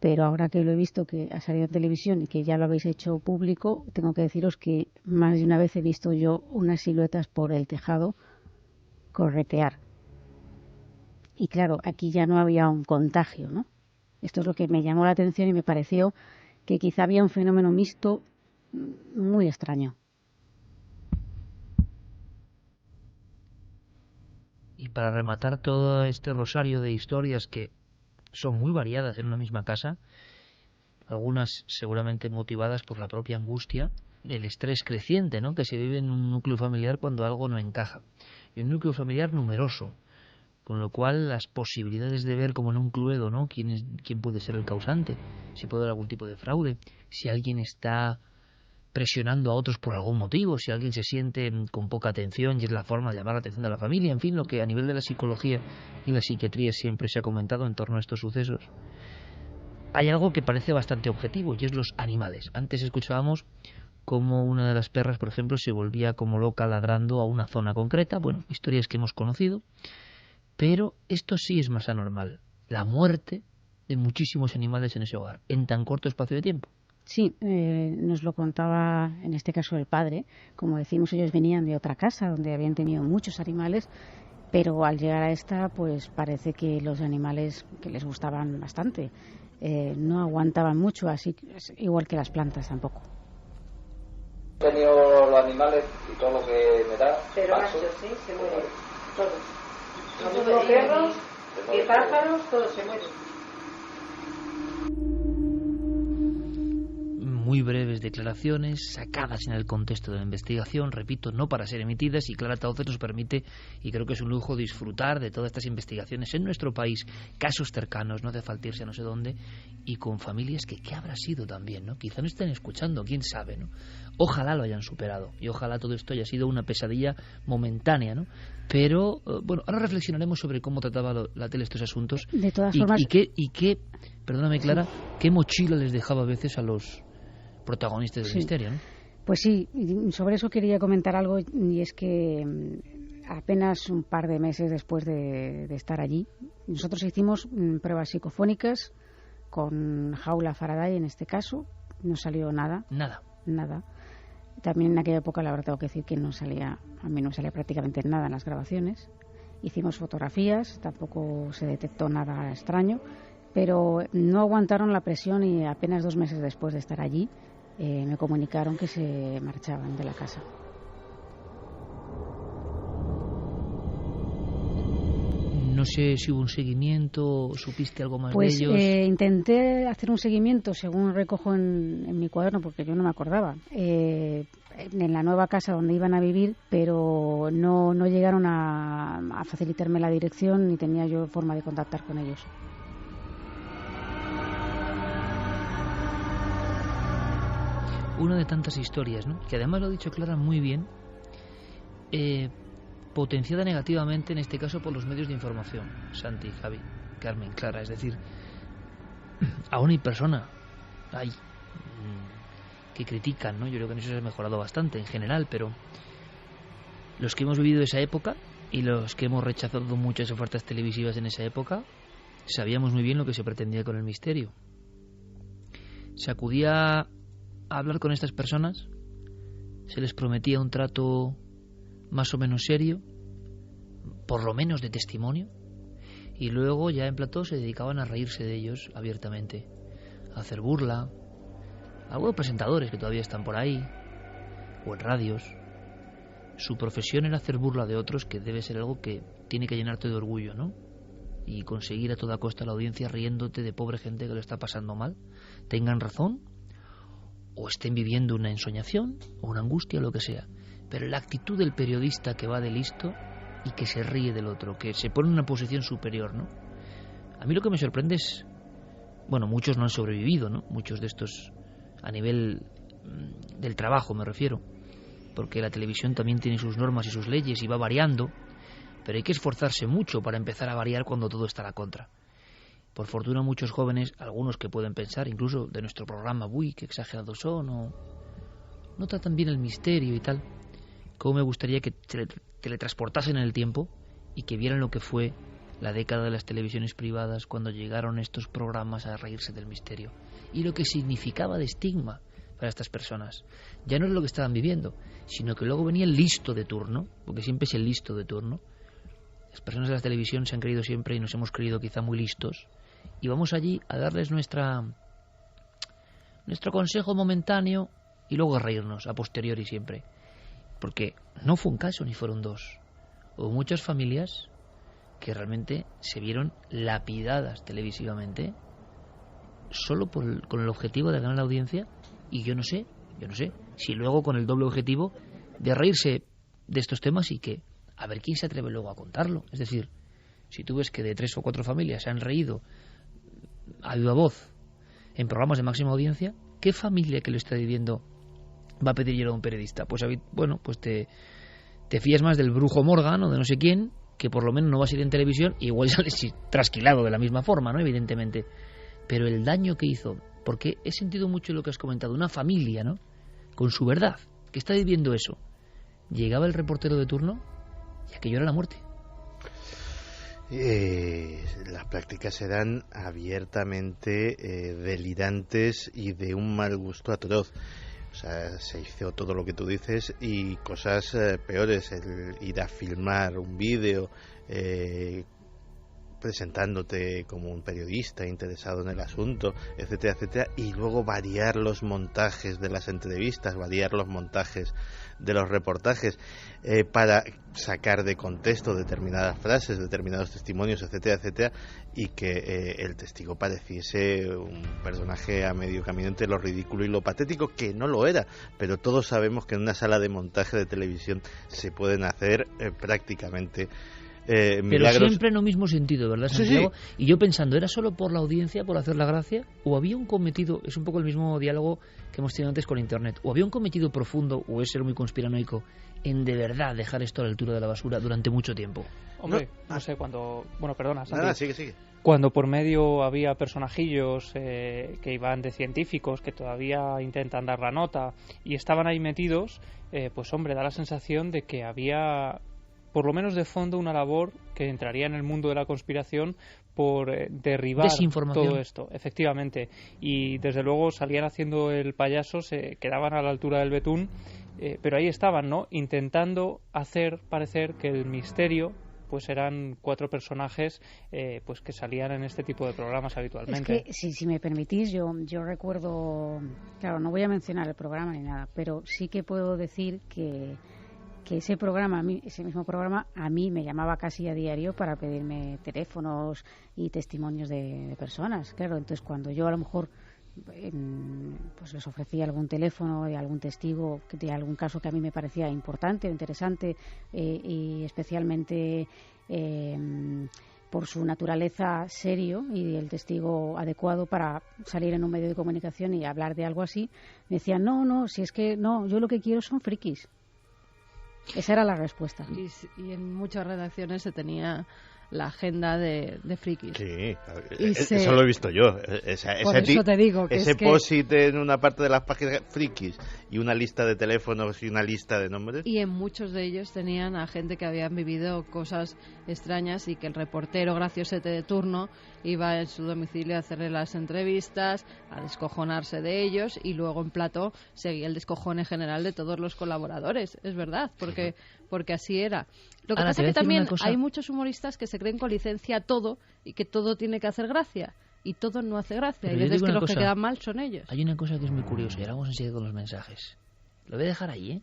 pero ahora que lo he visto que ha salido en televisión y que ya lo habéis hecho público, tengo que deciros que más de una vez he visto yo unas siluetas por el tejado corretear. Y claro, aquí ya no había un contagio, ¿no? Esto es lo que me llamó la atención y me pareció que quizá había un fenómeno mixto muy extraño. Y para rematar todo este rosario de historias que son muy variadas en una misma casa, algunas seguramente motivadas por la propia angustia, el estrés creciente, ¿no?, que se vive en un núcleo familiar cuando algo no encaja. Y un núcleo familiar numeroso, con lo cual las posibilidades de ver como en un cluedo, ¿no?, quién puede ser el causante, si puede haber algún tipo de fraude, si alguien está presionando a otros por algún motivo, si alguien se siente con poca atención y es la forma de llamar la atención de la familia, en fin, lo que a nivel de la psicología y la psiquiatría siempre se ha comentado en torno a estos sucesos. Hay algo que parece bastante objetivo y es los animales. Antes escuchábamos cómo una de las perras, por ejemplo, se volvía como loca ladrando a una zona concreta, bueno, historias que hemos conocido, pero esto sí es más anormal, la muerte de muchísimos animales en ese hogar, en tan corto espacio de tiempo. Sí, nos lo contaba en este caso el padre. Como decimos, ellos venían de otra casa donde habían tenido muchos animales, pero al llegar a esta, pues parece que los animales que les gustaban bastante no aguantaban mucho, así igual que las plantas tampoco. He tenido los animales y todo lo que me da. Pero machos, sí, se mueren todos. Los perros y pájaros, todos se mueren. Muy breves declaraciones, sacadas en el contexto de la investigación, repito, no para ser emitidas, y Clara Tauces nos permite, y creo que es un lujo, disfrutar de todas estas investigaciones en nuestro país, casos cercanos, no hace falta irse a no sé dónde, y con familias que ¿qué habrá sido también, ¿no? Quizá no estén escuchando, quién sabe, ¿no? Ojalá lo hayan superado, y ojalá todo esto haya sido una pesadilla momentánea, ¿no? Pero, bueno, ahora reflexionaremos sobre cómo trataba la tele estos asuntos. De todas formas... Y qué, perdóname Clara, qué mochila les dejaba a veces a los protagonistas del misterio, ¿no? Pues sí, sobre eso quería comentar algo, y es que apenas un par de meses después de estar allí, nosotros hicimos pruebas psicofónicas con jaula Faraday en este caso, no salió nada. Nada. También en aquella época, la verdad tengo que decir que a mí no salía prácticamente nada en las grabaciones. Hicimos fotografías, tampoco se detectó nada extraño, pero no aguantaron la presión y apenas 2 meses después de estar allí me comunicaron que se marchaban de la casa. No sé si hubo un seguimiento, supiste algo más pues, de ellos. Intenté hacer un seguimiento según recojo en mi cuaderno, porque yo no me acordaba, en la nueva casa donde iban a vivir, pero no llegaron a facilitarme la dirección ni tenía yo forma de contactar con ellos. Una de tantas historias, ¿no?, que además lo ha dicho Clara muy bien, potenciada negativamente en este caso por los medios de información, Santi, Javi, Carmen, Clara, es decir, aún hay personas que critican, ¿no? Yo creo que en eso se ha mejorado bastante en general, pero los que hemos vivido esa época y los que hemos rechazado muchas ofertas televisivas en esa época, sabíamos muy bien lo que se pretendía con el misterio. Se acudía a hablar con estas personas, se les prometía un trato más o menos serio, por lo menos de testimonio, y luego ya en plató se dedicaban a reírse de ellos abiertamente, a hacer burla. Algunos presentadores que todavía están por ahí, o en radios, su profesión era hacer burla de otros, que debe ser algo que tiene que llenarte de orgullo, ¿no? y conseguir a toda costa la audiencia riéndote de pobre gente que lo está pasando mal, tengan razón o estén viviendo una ensoñación o una angustia o lo que sea. Pero la actitud del periodista que va de listo y que se ríe del otro, que se pone en una posición superior, ¿no? A mí lo que me sorprende es, bueno, muchos no han sobrevivido, ¿no? Muchos de estos a nivel del trabajo me refiero, porque la televisión también tiene sus normas y sus leyes y va variando, pero hay que esforzarse mucho para empezar a variar cuando todo está a la contra. Por fortuna muchos jóvenes, algunos que pueden pensar, incluso de nuestro programa, uy, qué exagerados son, o no tratan bien el misterio y tal. Cómo me gustaría que teletransportasen en el tiempo y que vieran lo que fue la década de las televisiones privadas cuando llegaron estos programas a reírse del misterio y lo que significaba de estigma para estas personas. Ya no es lo que estaban viviendo, sino que luego venía el listo de turno, porque siempre es el listo de turno. Las personas de la televisión se han creído siempre y nos hemos creído quizá muy listos y vamos allí a darles nuestro consejo momentáneo y luego a reírnos a posteriori siempre, porque no fue un caso ni fueron dos. Hubo muchas familias que realmente se vieron lapidadas televisivamente solo con el objetivo de ganar la audiencia, y yo no sé si luego con el doble objetivo de reírse de estos temas y que a ver quién se atreve luego a contarlo. Es decir, si tú ves que de 3 o 4 familias se han reído a viva voz en programas de máxima audiencia, ¿qué familia que lo está viviendo va a pedir hielo a un periodista? Pues bueno, pues te fías más del brujo Morgan o de no sé quién, que por lo menos no va a salir en televisión, y igual sale trasquilado de la misma forma, ¿no? Evidentemente. Pero el daño que hizo, porque he sentido mucho lo que has comentado, una familia, ¿no? Con su verdad, que está viviendo eso. Llegaba el reportero de turno y aquello era la muerte. Las prácticas eran abiertamente delirantes y de un mal gusto atroz. O sea, se hizo todo lo que tú dices y cosas peores, el ir a filmar un vídeo presentándote como un periodista interesado en el asunto, etcétera, etcétera, y luego variar los montajes de las entrevistas, variar los montajes de los reportajes para sacar de contexto determinadas frases, determinados testimonios, etcétera, etcétera, y que el testigo pareciese un personaje a medio camino entre lo ridículo y lo patético, que no lo era, pero todos sabemos que en una sala de montaje de televisión se pueden hacer prácticamente pero milagros. Siempre en el mismo sentido, ¿verdad, Santiago? Sí, sí. Y yo pensando, ¿era solo por la audiencia, por hacer la gracia? ¿O había un cometido, es un poco el mismo diálogo que hemos tenido antes con Internet, o había un cometido profundo, o es ser muy conspiranoico, en de verdad dejar esto a la altura de la basura durante mucho tiempo? Hombre, no sé, cuando... Bueno, perdona, Santi. Nada, sigue. Cuando por medio había personajillos que iban de científicos, que todavía intentan dar la nota, y estaban ahí metidos, pues hombre, da la sensación de que había... por lo menos de fondo, una labor que entraría en el mundo de la conspiración por derribar todo esto, efectivamente. Y desde luego salían haciendo el payaso, se quedaban a la altura del betún, pero ahí estaban, ¿no? Intentando hacer parecer que el misterio pues eran 4 personajes pues que salían en este tipo de programas habitualmente. Es que, si me permitís, yo recuerdo, claro, no voy a mencionar el programa ni nada, pero sí que puedo decir que ese mismo programa a mí me llamaba casi a diario para pedirme teléfonos y testimonios de personas. Claro, entonces cuando yo a lo mejor pues les ofrecía algún teléfono de algún testigo de algún caso que a mí me parecía importante o interesante y especialmente por su naturaleza serio y el testigo adecuado para salir en un medio de comunicación y hablar de algo así, me decían, no, si es que no, yo lo que quiero son frikis. Esa era la respuesta. Y en muchas redacciones se tenía la agenda de frikis. Sí, eso lo he visto yo. Por eso te digo que ese post-it en una parte de las páginas frikis y una lista de teléfonos y una lista de nombres. Y en muchos de ellos tenían a gente que habían vivido cosas extrañas y que el reportero graciosete de turno iba en su domicilio a hacerle las entrevistas, a descojonarse de ellos y luego en plató seguía el descojone general de todos los colaboradores. Es verdad, porque así era. Lo que pasa es que también hay muchos humoristas que se creen con licencia todo y que todo tiene que hacer gracia. Y todo no hace gracia. Hay veces que los que quedan mal son ellos. Hay una cosa que es muy curiosa y ahora vamos enseguida con los mensajes. Lo voy a dejar ahí, ¿eh?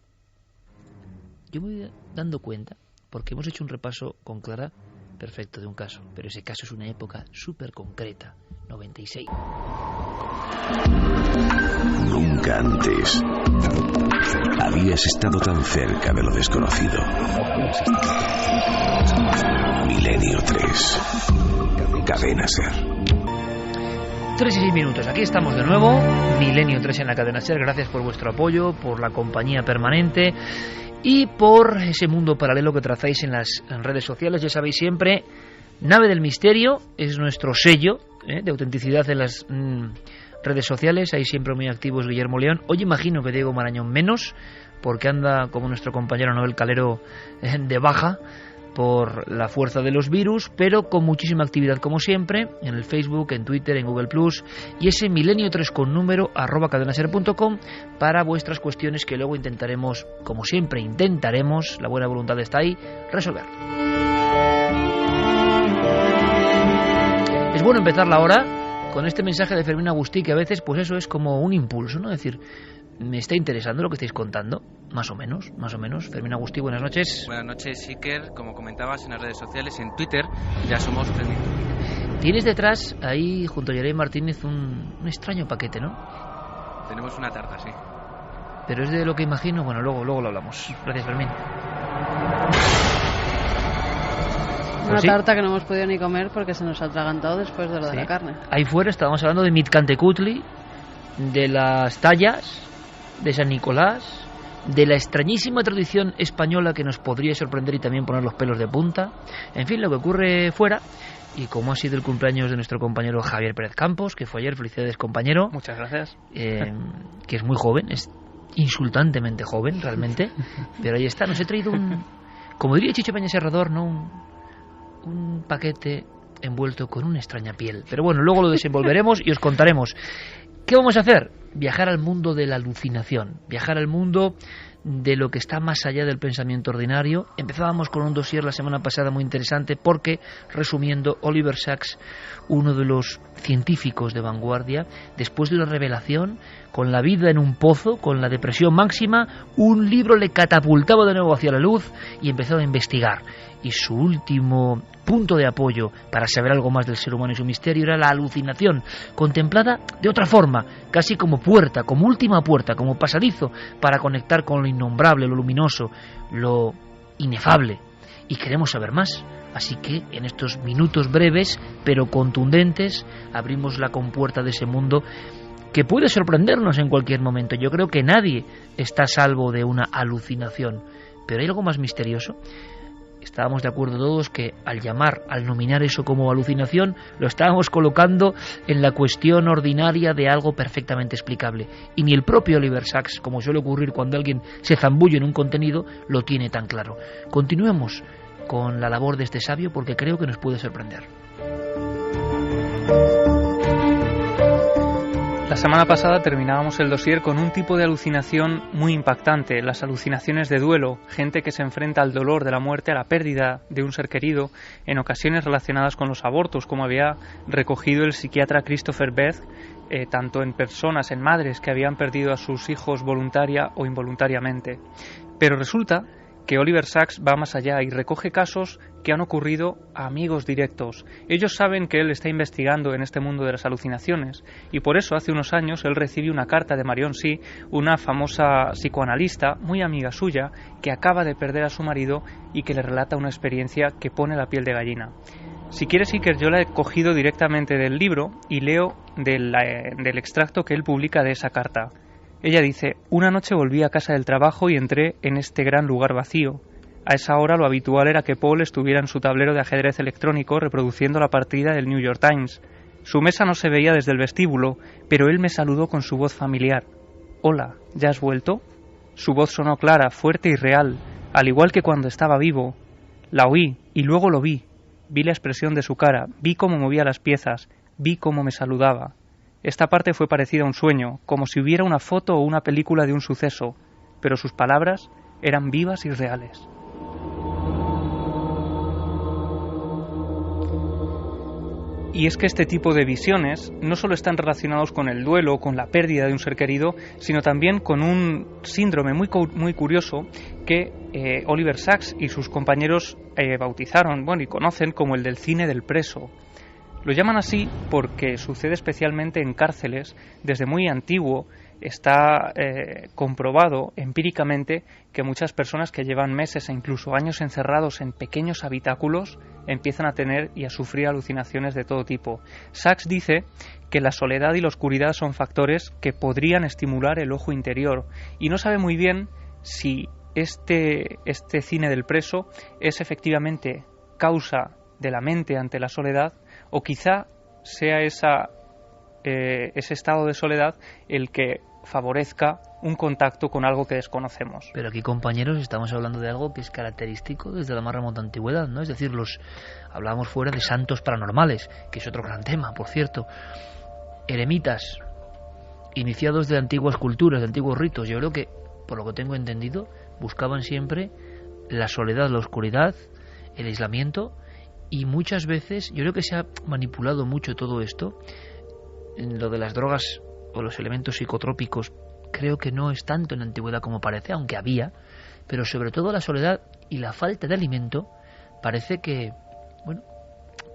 Yo me voy dando cuenta, porque hemos hecho un repaso con Clara perfecto de un caso, pero ese caso es una época súper concreta, 96. Nunca antes habías estado tan cerca de lo desconocido. Milenio 3. Cadena SER. 3 y 6 minutos, aquí estamos de nuevo, Milenio 3 en la Cadena SER. Gracias por vuestro apoyo, por la compañía permanente y por ese mundo paralelo que trazáis en las redes sociales. Ya sabéis siempre, Nave del Misterio es nuestro sello de autenticidad en las redes sociales. Ahí siempre muy activos Guillermo León. Hoy imagino que Diego Marañón menos, porque anda como nuestro compañero Noel Calero de baja por la fuerza de los virus, pero con muchísima actividad como siempre en el Facebook, en Twitter, en Google Plus y ese milenio3 con número @cadenaser.com para vuestras cuestiones que luego intentaremos, como siempre intentaremos, la buena voluntad está ahí, resolver. Es bueno empezar la hora con este mensaje de Fermín Agustí, que a veces pues eso es como un impulso, ¿no? Es decir, me está interesando lo que estáis contando, más o menos. Fermín Agustí, buenas noches. Buenas noches, Iker. Como comentabas en las redes sociales, en Twitter, ya somos trending topic. Tienes detrás, ahí junto a Yerey Martínez, un extraño paquete, ¿no? Tenemos una tarta, sí. Pero es de lo que imagino, bueno, luego lo hablamos. Gracias, Fermín. Una tarta que no hemos podido ni comer porque se nos ha atragantado después de lo de la carne. Ahí fuera estábamos hablando de Mitcantecutli, de las tallas, de San Nicolás, de la extrañísima tradición española que nos podría sorprender y también poner los pelos de punta. En fin, lo que ocurre fuera. Y como ha sido el cumpleaños de nuestro compañero Javier Pérez Campos, que fue ayer, felicidades, compañero. Muchas gracias. Que es muy joven, es insultantemente joven realmente, pero ahí está. Nos he traído como diría Chicho Peña Serrador, ¿no? Un paquete envuelto con una extraña piel. Pero bueno, luego lo desenvolveremos y os contaremos. ¿Qué vamos a hacer? Viajar al mundo de la alucinación, viajar al mundo de lo que está más allá del pensamiento ordinario. Empezábamos con un dossier la semana pasada muy interesante porque, resumiendo, Oliver Sacks, uno de los científicos de vanguardia, después de la revelación, con la vida en un pozo, con la depresión máxima, un libro le catapultaba de nuevo hacia la luz y empezó a investigar. Y su último punto de apoyo para saber algo más del ser humano y su misterio era la alucinación, contemplada de otra forma, casi como puerta, como última puerta, como pasadizo para conectar con lo innombrable, lo luminoso, lo inefable. Y queremos saber más. Así que en estos minutos breves, pero contundentes, abrimos la compuerta de ese mundo que puede sorprendernos en cualquier momento. Yo creo que nadie está a salvo de una alucinación. Pero hay algo más misterioso. Estábamos de acuerdo todos que al nominar eso como alucinación, lo estábamos colocando en la cuestión ordinaria de algo perfectamente explicable. Y ni el propio Oliver Sacks, como suele ocurrir cuando alguien se zambulle en un contenido, lo tiene tan claro. Continuemos con la labor de este sabio porque creo que nos puede sorprender. La semana pasada terminábamos el dossier con un tipo de alucinación muy impactante, las alucinaciones de duelo, gente que se enfrenta al dolor de la muerte, a la pérdida de un ser querido, en ocasiones relacionadas con los abortos, como había recogido el psiquiatra Christopher Beth, tanto en personas, en madres que habían perdido a sus hijos voluntaria o involuntariamente. Pero resulta que Oliver Sacks va más allá y recoge casos que han ocurrido a amigos directos. Ellos saben que él está investigando en este mundo de las alucinaciones y por eso hace unos años él recibe una carta de Marion Sí, una famosa psicoanalista muy amiga suya que acaba de perder a su marido y que le relata una experiencia que pone la piel de gallina. Si quieres, Iker, yo la he cogido directamente del libro y leo del extracto que él publica de esa carta. Ella dice: una noche volví a casa del trabajo y entré en este gran lugar vacío. A esa hora lo habitual era que Paul estuviera en su tablero de ajedrez electrónico reproduciendo la partida del New York Times. Su mesa no se veía desde el vestíbulo, pero él me saludó con su voz familiar. «Hola, ¿ya has vuelto?» Su voz sonó clara, fuerte y real, al igual que cuando estaba vivo. La oí y luego lo vi. Vi la expresión de su cara, vi cómo movía las piezas, vi cómo me saludaba. Esta parte fue parecida a un sueño, como si hubiera una foto o una película de un suceso, pero sus palabras eran vivas y reales. Y es que este tipo de visiones no solo están relacionados con el duelo, con la pérdida de un ser querido, sino también con un síndrome muy curioso que Oliver Sacks y sus compañeros bautizaron, y conocen como el del cine del preso. Lo llaman así porque sucede especialmente en cárceles. Desde muy antiguo está comprobado empíricamente que muchas personas que llevan meses e incluso años encerrados en pequeños habitáculos empiezan a tener y a sufrir alucinaciones de todo tipo. Sacks dice que la soledad y la oscuridad son factores que podrían estimular el ojo interior y no sabe muy bien si este cine del preso es efectivamente causa de la mente ante la soledad o quizá sea ese estado de soledad el que favorezca un contacto con algo que desconocemos. Pero aquí, compañeros, estamos hablando de algo que es característico desde la más remota antigüedad, ¿no? Es decir, hablábamos fuera de santos paranormales, que es otro gran tema, por cierto. Eremitas, iniciados de antiguas culturas, de antiguos ritos, yo creo que, por lo que tengo entendido, buscaban siempre la soledad, la oscuridad, el aislamiento, y muchas veces, yo creo que se ha manipulado mucho todo esto, en lo de las drogas o los elementos psicotrópicos, creo que no es tanto en la antigüedad como parece, aunque había, pero sobre todo la soledad y la falta de alimento parece que,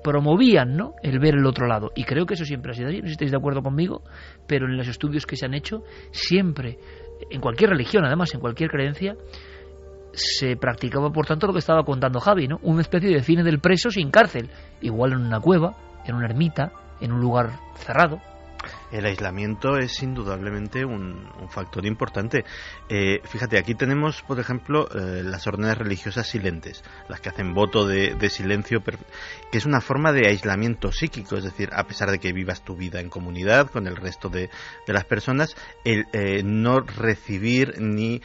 promovían, ¿no?, el ver el otro lado, y creo que eso siempre ha sido así. No sé si estáis de acuerdo conmigo, pero en los estudios que se han hecho, siempre, en cualquier religión, además, en cualquier creencia, se practicaba, por tanto, lo que estaba contando Javi, ¿no?, una especie de cine del preso sin cárcel, igual en una cueva, en una ermita, en un lugar cerrado. El aislamiento es indudablemente un factor importante. Fíjate, aquí tenemos, por ejemplo, las órdenes religiosas silentes, las que hacen voto de silencio, que es una forma de aislamiento psíquico, es decir, a pesar de que vivas tu vida en comunidad con el resto de las personas, el no recibir ni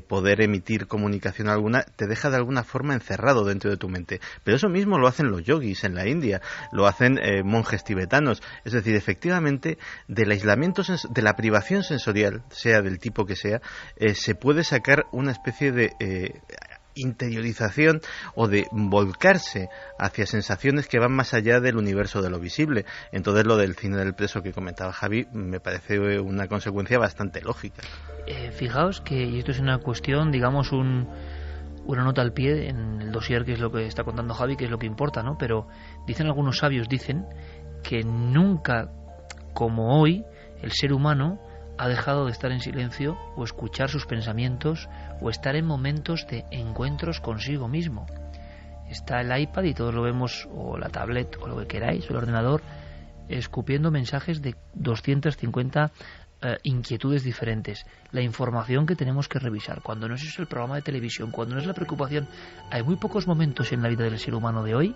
poder emitir comunicación alguna te deja de alguna forma encerrado dentro de tu mente. Pero eso mismo lo hacen los yogis en la India, lo hacen monjes tibetanos, es decir, efectivamente, del aislamiento, de la privación sensorial, sea del tipo que sea, se puede sacar una especie de interiorización o de volcarse hacia sensaciones que van más allá del universo de lo visible. Entonces lo del cine del preso que comentaba Javi me parece una consecuencia bastante lógica. Fijaos que, y esto es una cuestión, digamos, una nota al pie en el dossier, que es lo que está contando Javi, que es lo que importa, ¿no? Pero dicen algunos sabios, que nunca como hoy el ser humano ha dejado de estar en silencio o escuchar sus pensamientos o estar en momentos de encuentros consigo mismo. Está el iPad y todos lo vemos, o la tablet o lo que queráis, o el ordenador, escupiendo mensajes de 250 inquietudes diferentes, la información que tenemos que revisar, cuando no es el programa de televisión, cuando no es la preocupación. Hay muy pocos momentos en la vida del ser humano de hoy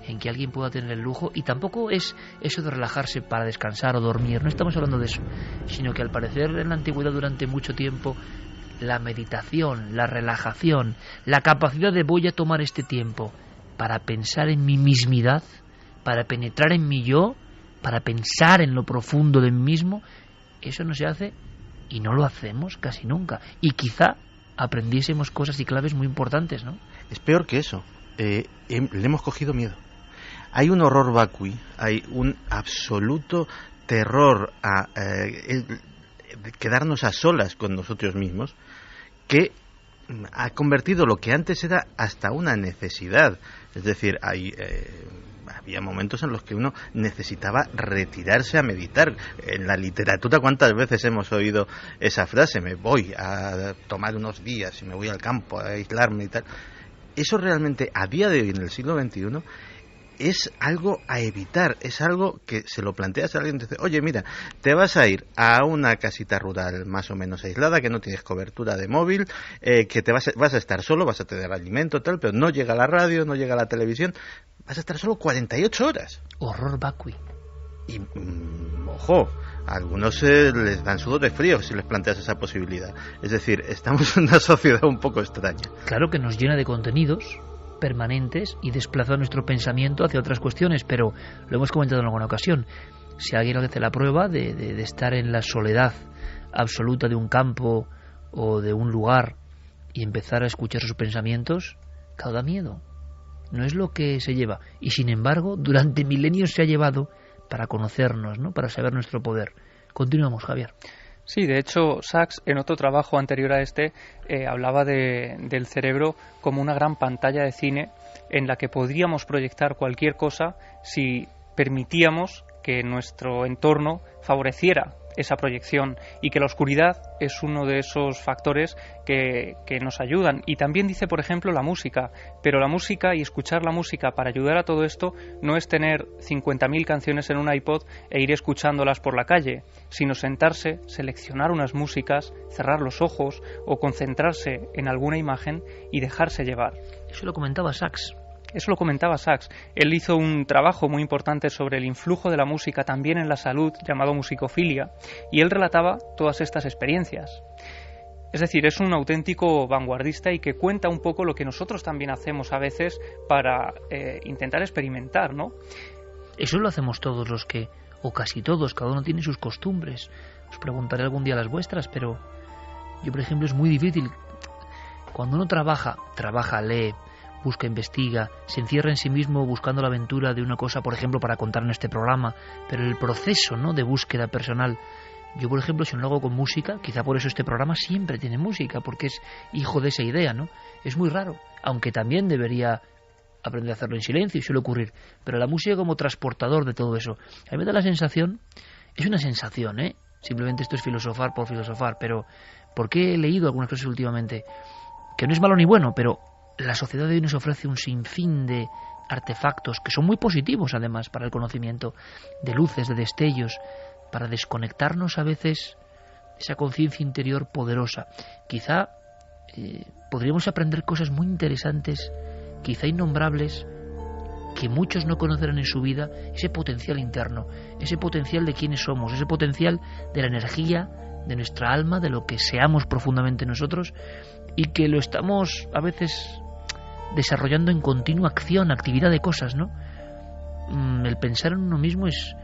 en que alguien pueda tener el lujo, y tampoco es eso de relajarse para descansar o dormir, no estamos hablando de eso, sino que al parecer en la antigüedad durante mucho tiempo la meditación, la relajación, la capacidad de voy a tomar este tiempo para pensar en mi mismidad, para penetrar en mi yo, para pensar en lo profundo de mí mismo, eso no se hace y no lo hacemos casi nunca, y quizá aprendiésemos cosas y claves muy importantes, ¿no? Es peor que eso, le hemos cogido miedo. Hay un horror vacui, hay un absoluto terror a quedarnos a solas con nosotros mismos, que ha convertido lo que antes era hasta una necesidad. Es decir, había momentos en los que uno necesitaba retirarse a meditar. En la literatura, ¿cuántas veces hemos oído esa frase? Me voy a tomar unos días y me voy al campo a aislarme y tal. Eso realmente, a día de hoy, en el siglo XXI, es algo a evitar, es algo que se lo planteas a alguien y te dice, oye, mira, te vas a ir a una casita rural más o menos aislada, que no tienes cobertura de móvil, que vas a estar solo, vas a tener alimento, tal, pero no llega la radio, no llega la televisión, vas a estar solo 48 horas. Horror vacui. Y, ojo, a algunos les dan sudor de frío si les planteas esa posibilidad. Es decir, estamos en una sociedad un poco extraña. Claro que nos llena de contenidos permanentes y desplaza nuestro pensamiento hacia otras cuestiones, pero lo hemos comentado en alguna ocasión. Si alguien hace la prueba de estar en la soledad absoluta de un campo o de un lugar y empezar a escuchar sus pensamientos, da miedo. no es lo que se lleva. Y sin embargo, durante milenios se ha llevado para conocernos, ¿no? Para saber nuestro poder. Continuamos, Javier. Sí, de hecho, Sachs, en otro trabajo anterior a este, hablaba del cerebro como una gran pantalla de cine en la que podríamos proyectar cualquier cosa si permitíamos que nuestro entorno favoreciera esa proyección, y que la oscuridad es uno de esos factores que nos ayudan. Y también dice, por ejemplo, la música, pero la música y escuchar la música para ayudar a todo esto no es tener 50.000 canciones en un iPod e ir escuchándolas por la calle, sino sentarse, seleccionar unas músicas, cerrar los ojos o concentrarse en alguna imagen y dejarse llevar. Eso lo comentaba Sachs. Eso lo comentaba Sachs. Él hizo un trabajo muy importante sobre el influjo de la música también en la salud, llamado musicofilia, y él relataba todas estas experiencias. Es decir, es un auténtico vanguardista y que cuenta un poco lo que nosotros también hacemos a veces para intentar experimentar, ¿no? Eso lo hacemos todos los que, o casi todos, cada uno tiene sus costumbres. Os preguntaré algún día las vuestras, pero yo, por ejemplo, es muy difícil. Cuando uno trabaja, lee, busca, investiga, se encierra en sí mismo buscando la aventura de una cosa, por ejemplo, para contar en este programa, pero el proceso, ¿no?, de búsqueda personal. Yo, por ejemplo, si no lo hago con música, quizá por eso este programa siempre tiene música, porque es hijo de esa idea, ¿no? Es muy raro, aunque también debería aprender a hacerlo en silencio y suele ocurrir, pero la música como transportador de todo eso. A mí me da la sensación, es una sensación, simplemente esto es filosofar por filosofar, pero porque he leído algunas cosas últimamente, que no es malo ni bueno, pero la sociedad de hoy nos ofrece un sinfín de artefactos que son muy positivos, además, para el conocimiento, de luces, de destellos, para desconectarnos a veces de esa conciencia interior poderosa. Quizá podríamos aprender cosas muy interesantes, quizá innombrables, que muchos no conocerán en su vida, ese potencial interno, ese potencial de quiénes somos, ese potencial de la energía, de nuestra alma, de lo que seamos profundamente nosotros, y que lo estamos a veces desarrollando en continua acción, actividad de cosas, ¿no? El pensar en uno mismo es,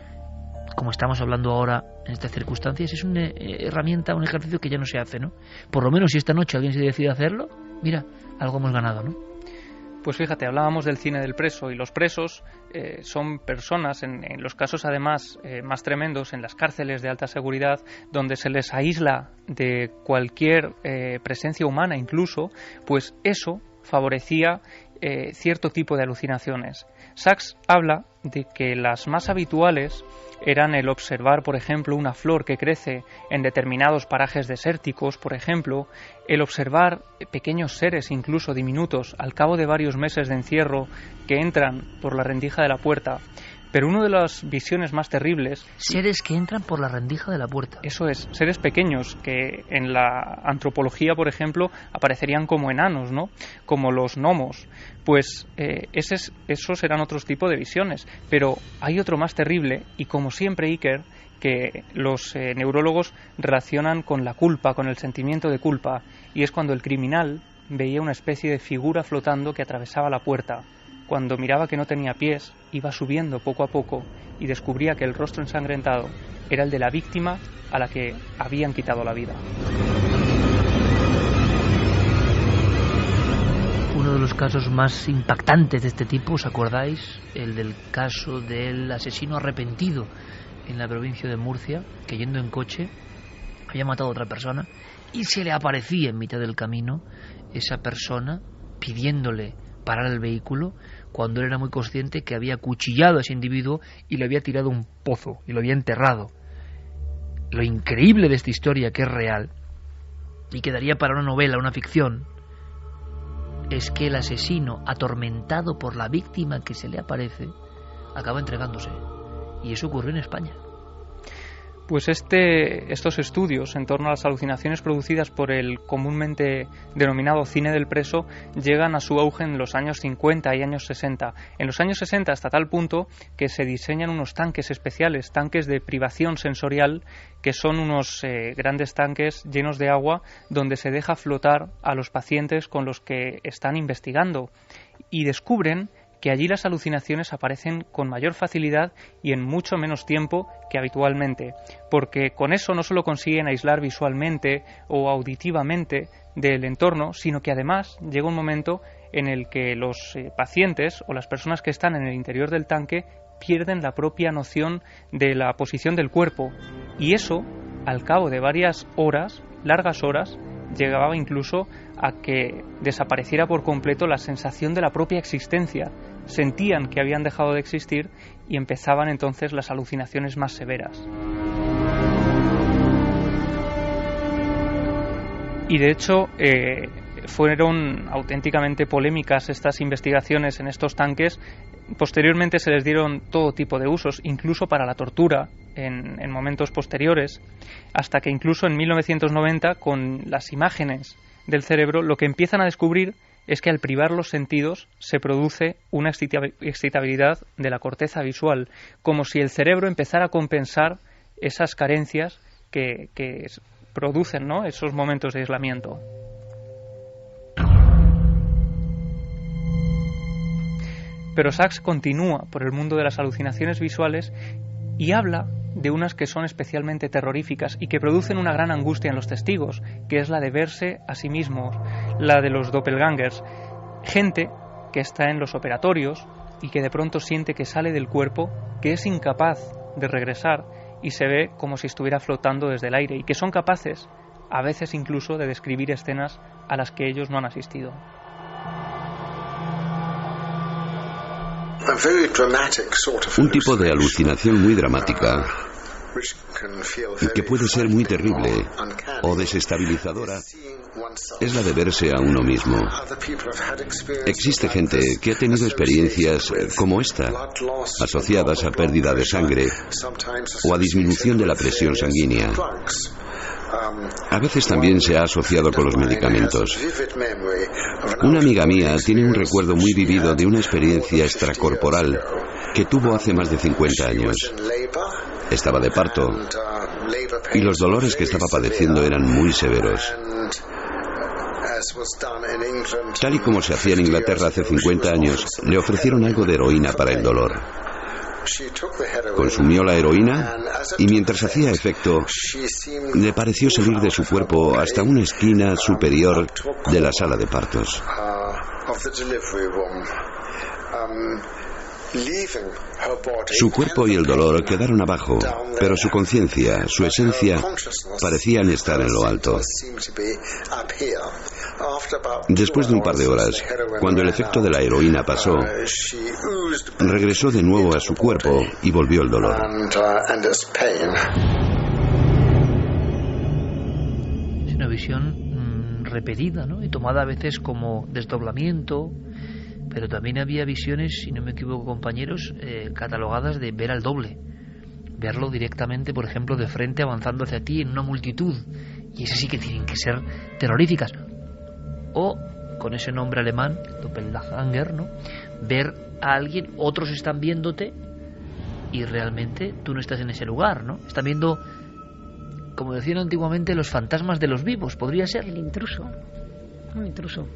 como estamos hablando ahora en estas circunstancias, es una herramienta, un ejercicio que ya no se hace, ¿no? Por lo menos si esta noche alguien se decide hacerlo, mira, algo hemos ganado, ¿no? Pues fíjate, hablábamos del cine del preso, y los presos son personas, en los casos además más tremendos, en las cárceles de alta seguridad, donde se les aísla de cualquier presencia humana incluso, pues eso favorecía cierto tipo de alucinaciones. Sachs habla de que las más habituales eran el observar, por ejemplo, una flor que crece en determinados parajes desérticos, por ejemplo, el observar pequeños seres, incluso diminutos, al cabo de varios meses de encierro, que entran por la rendija de la puerta. Pero una de las visiones más terribles... Seres que entran por la rendija de la puerta. Eso es, seres pequeños que en la antropología, por ejemplo, aparecerían como enanos, ¿no? Como los gnomos. Pues esos eran otros tipos de visiones. Pero hay otro más terrible, y como siempre, Iker, que los neurólogos relacionan con la culpa, con el sentimiento de culpa, y es cuando el criminal veía una especie de figura flotando que atravesaba la puerta. Cuando miraba que no tenía pies, iba subiendo poco a poco y descubría que el rostro ensangrentado era el de la víctima a la que habían quitado la vida. Uno de los casos más impactantes de este tipo, ¿os acordáis? El del caso del asesino arrepentido en la provincia de Murcia, que yendo en coche había matado a otra persona y se le aparecía en mitad del camino esa persona pidiéndole parar el vehículo, cuando él era muy consciente que había acuchillado a ese individuo y le había tirado un pozo y lo había enterrado. Lo increíble de esta historia, que es real y que daría para una novela, una ficción, es que el asesino, atormentado por la víctima que se le aparece, acaba entregándose. Y eso ocurrió en España. Pues estos estudios en torno a las alucinaciones producidas por el comúnmente denominado cine del preso llegan a su auge en los años 50 y años 60. En los años 60 hasta tal punto que se diseñan unos tanques especiales, tanques de privación sensorial, que son unos grandes tanques llenos de agua donde se deja flotar a los pacientes con los que están investigando, y descubren que allí las alucinaciones aparecen con mayor facilidad y en mucho menos tiempo que habitualmente, porque con eso no solo consiguen aislar visualmente o auditivamente del entorno, sino que además llega un momento en el que los pacientes o las personas que están en el interior del tanque pierden la propia noción de la posición del cuerpo, y eso, al cabo de varias horas, largas horas, llegaba incluso a que desapareciera por completo la sensación de la propia existencia. Sentían que habían dejado de existir y empezaban entonces las alucinaciones más severas. Y de hecho fueron auténticamente polémicas estas investigaciones en estos tanques. Posteriormente se les dieron todo tipo de usos, incluso para la tortura en momentos posteriores, hasta que incluso en 1990, con las imágenes del cerebro, lo que empiezan a descubrir es que al privar los sentidos se produce una excitabilidad de la corteza visual, como si el cerebro empezara a compensar esas carencias que producen, ¿no?, esos momentos de aislamiento. Pero Sachs continúa por el mundo de las alucinaciones visuales y habla de unas que son especialmente terroríficas y que producen una gran angustia en los testigos, que es la de verse a sí mismos, la de los doppelgangers, gente que está en los operatorios y que de pronto siente que sale del cuerpo, que es incapaz de regresar y se ve como si estuviera flotando desde el aire, y que son capaces, a veces incluso, de describir escenas a las que ellos no han asistido. Un tipo de alucinación muy dramática, que puede ser muy terrible o desestabilizadora, es la de verse a uno mismo. Existe gente que ha tenido experiencias como esta, asociadas a pérdida de sangre o a disminución de la presión sanguínea. A veces también se ha asociado con los medicamentos. Una amiga mía tiene un recuerdo muy vivido de una experiencia extracorporal que tuvo hace más de 50 años. Estaba de parto y los dolores que estaba padeciendo eran muy severos. Tal y como se hacía en Inglaterra hace 50 años, le ofrecieron algo de heroína para el dolor. Consumió la heroína y mientras hacía efecto, le pareció salir de su cuerpo hasta una esquina superior de la sala de partos. Su cuerpo y el dolor quedaron abajo, pero su conciencia, su esencia, parecían estar en lo alto. Después de un par de horas, cuando el efecto de la heroína pasó, regresó de nuevo a su cuerpo y volvió el dolor. Es una visión repetida, ¿no?, y tomada a veces como desdoblamiento, pero también había visiones, si no me equivoco, compañeros, catalogadas de ver al doble, verlo directamente, por ejemplo, de frente avanzando hacia ti en una multitud, y esas sí que tienen que ser terroríficas. O, con ese nombre alemán, Doppelganger, ¿no?, ver a alguien, otros están viéndote y realmente tú no estás en ese lugar, ¿no? Están viendo, como decían antiguamente, los fantasmas de los vivos, podría ser. El intruso, un intruso.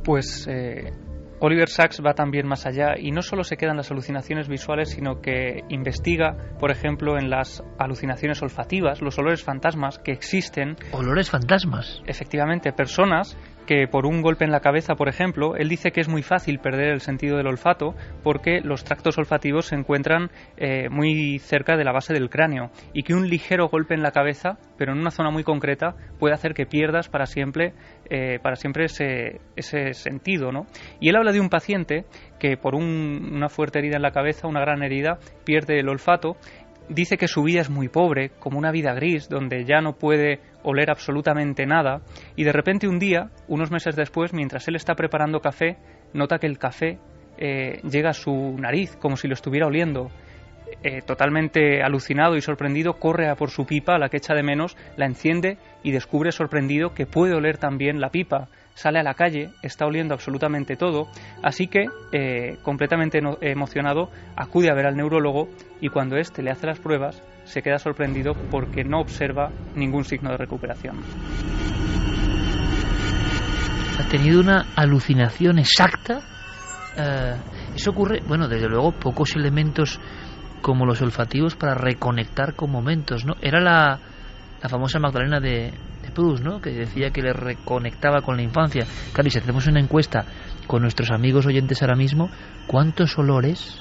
Pues Oliver Sacks va también más allá y no solo se quedan las alucinaciones visuales, sino que investiga, por ejemplo, en las alucinaciones olfativas, los olores fantasmas que existen. ¿Olores fantasmas? Efectivamente, personas que por un golpe en la cabeza, por ejemplo, él dice que es muy fácil perder el sentido del olfato porque los tractos olfativos se encuentran muy cerca de la base del cráneo, y que un ligero golpe en la cabeza, pero en una zona muy concreta, puede hacer que pierdas para siempre ese sentido, ¿no? Y él habla de un paciente que por una fuerte herida en la cabeza, una gran herida, pierde el olfato. Dice que su vida es muy pobre, como una vida gris, donde ya no puede oler absolutamente nada, y de repente un día, unos meses después, mientras él está preparando café, nota que el café llega a su nariz, como si lo estuviera oliendo. Totalmente alucinado y sorprendido, corre a por su pipa, a la que echa de menos, la enciende y descubre sorprendido que puede oler también la pipa. Sale a la calle, está oliendo absolutamente todo, así que, completamente emocionado, acude a ver al neurólogo, y cuando éste le hace las pruebas, se queda sorprendido porque no observa ningún signo de recuperación. Ha tenido una alucinación exacta. Eso ocurre, bueno, desde luego, pocos elementos como los olfativos para reconectar con momentos, ¿no? Era la famosa Magdalena de Proust, ¿no? Que decía que le reconectaba con la infancia. Claro, y si hacemos una encuesta con nuestros amigos oyentes ahora mismo, ¿cuántos olores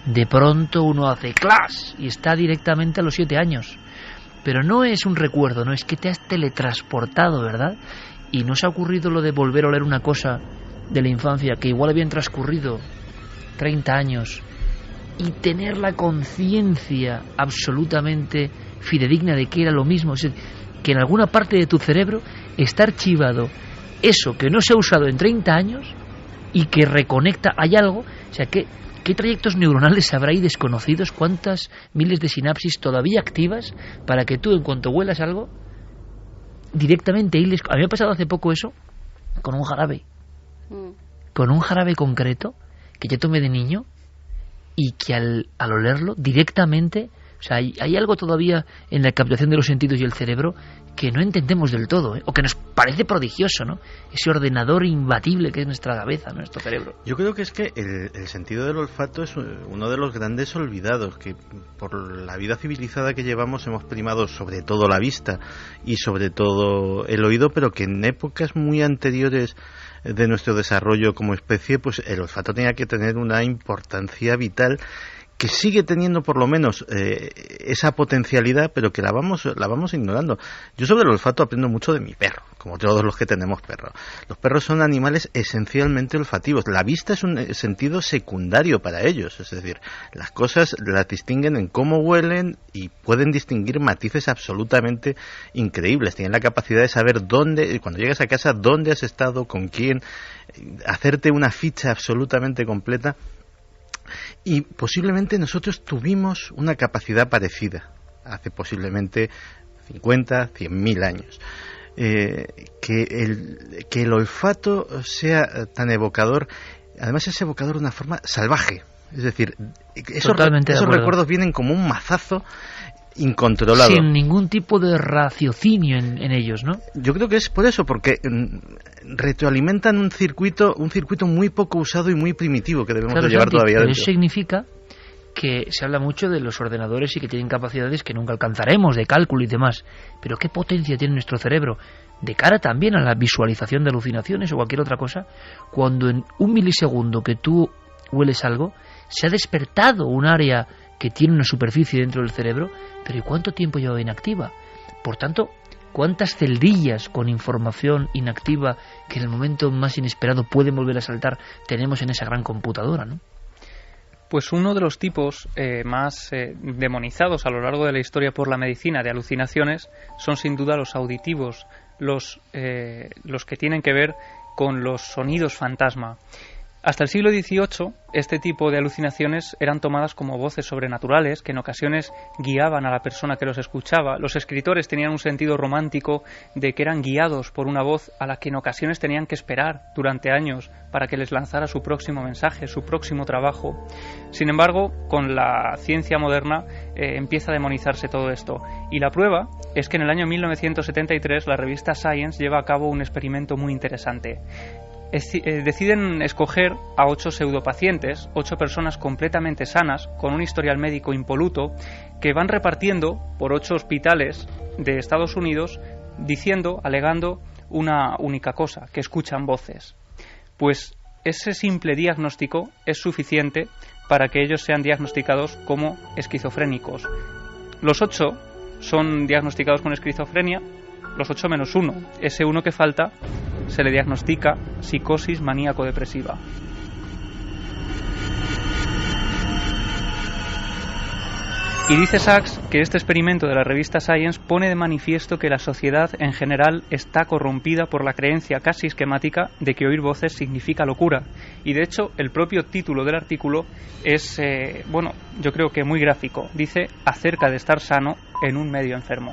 de pronto uno hace ¡clas! Y está directamente a los 7 años? Pero no es un recuerdo, no es que te has teletransportado, ¿verdad? Y no se ha ocurrido lo de volver a oler una cosa de la infancia que igual habían transcurrido 30 años y tener la conciencia absolutamente fidedigna de que era lo mismo, o sea, que en alguna parte de tu cerebro está archivado eso que no se ha usado en 30 años y que reconecta, hay algo, o sea, ¿qué trayectos neuronales habrá ahí desconocidos? ¿Cuántas miles de sinapsis todavía activas para que tú, en cuanto huelas algo, directamente hiles? A mí me ha pasado hace poco eso con un jarabe. Con un jarabe concreto que yo tomé de niño y que al olerlo directamente, o sea, hay algo todavía en la captación de los sentidos y el cerebro que no entendemos del todo, ¿eh? O que nos parece prodigioso, ¿no? Ese ordenador imbatible que es nuestra cabeza, nuestro cerebro. Yo creo que es que el sentido del olfato es uno de los grandes olvidados, que por la vida civilizada que llevamos hemos primado sobre todo la vista y sobre todo el oído, pero que en épocas muy anteriores de nuestro desarrollo como especie, pues el olfato tenía que tener una importancia vital, que sigue teniendo por lo menos esa potencialidad, pero que la vamos ignorando. Yo sobre el olfato aprendo mucho de mi perro, como todos los que tenemos perros. Los perros son animales esencialmente olfativos. La vista es un sentido secundario para ellos, es decir, las cosas las distinguen en cómo huelen y pueden distinguir matices absolutamente increíbles. Tienen la capacidad de saber dónde, cuando llegas a casa, dónde has estado, con quién, hacerte una ficha absolutamente completa. Y posiblemente nosotros tuvimos una capacidad parecida hace posiblemente 50, 100.000 años. Que el olfato sea tan evocador, además es evocador de una forma salvaje. Es decir, esos recuerdos vienen como un mazazo incontrolado. Sin ningún tipo de raciocinio en ellos, ¿no? Yo creo que es por eso, porque retroalimentan un circuito muy poco usado y muy primitivo que debemos de llevar todavía dentro. Eso significa que se habla mucho de los ordenadores y que tienen capacidades que nunca alcanzaremos, de cálculo y demás. Pero ¿qué potencia tiene nuestro cerebro de cara también a la visualización de alucinaciones o cualquier otra cosa? Cuando en un milisegundo que tú hueles algo, se ha despertado un área que tiene una superficie dentro del cerebro, pero ¿y cuánto tiempo lleva inactiva? Por tanto, ¿cuántas celdillas con información inactiva que en el momento más inesperado pueden volver a saltar tenemos en esa gran computadora, ¿no? Pues uno de los tipos más demonizados a lo largo de la historia por la medicina de alucinaciones son sin duda los auditivos, los que tienen que ver con los sonidos fantasma. Hasta el siglo XVIII, este tipo de alucinaciones eran tomadas como voces sobrenaturales que en ocasiones guiaban a la persona que los escuchaba. Los escritores tenían un sentido romántico de que eran guiados por una voz a la que en ocasiones tenían que esperar durante años para que les lanzara su próximo mensaje, su próximo trabajo. Sin embargo, con la ciencia moderna empieza a demonizarse todo esto. Y la prueba es que en el año 1973 la revista Science lleva a cabo un experimento muy interesante. Deciden escoger a 8 pseudopacientes, 8 personas completamente sanas, con un historial médico impoluto, que van repartiendo por 8 hospitales de Estados Unidos, alegando una única cosa, que escuchan voces. Pues ese simple diagnóstico es suficiente para que ellos sean diagnosticados como esquizofrénicos. Los 8 son diagnosticados con esquizofrenia, los 8 menos 1. Ese uno que falta se le diagnostica psicosis maníaco-depresiva. Y dice Sachs que este experimento de la revista Science pone de manifiesto que la sociedad en general está corrompida por la creencia casi esquemática de que oír voces significa locura. Y de hecho el propio título del artículo es, yo creo que muy gráfico. Dice acerca de estar sano en un medio enfermo.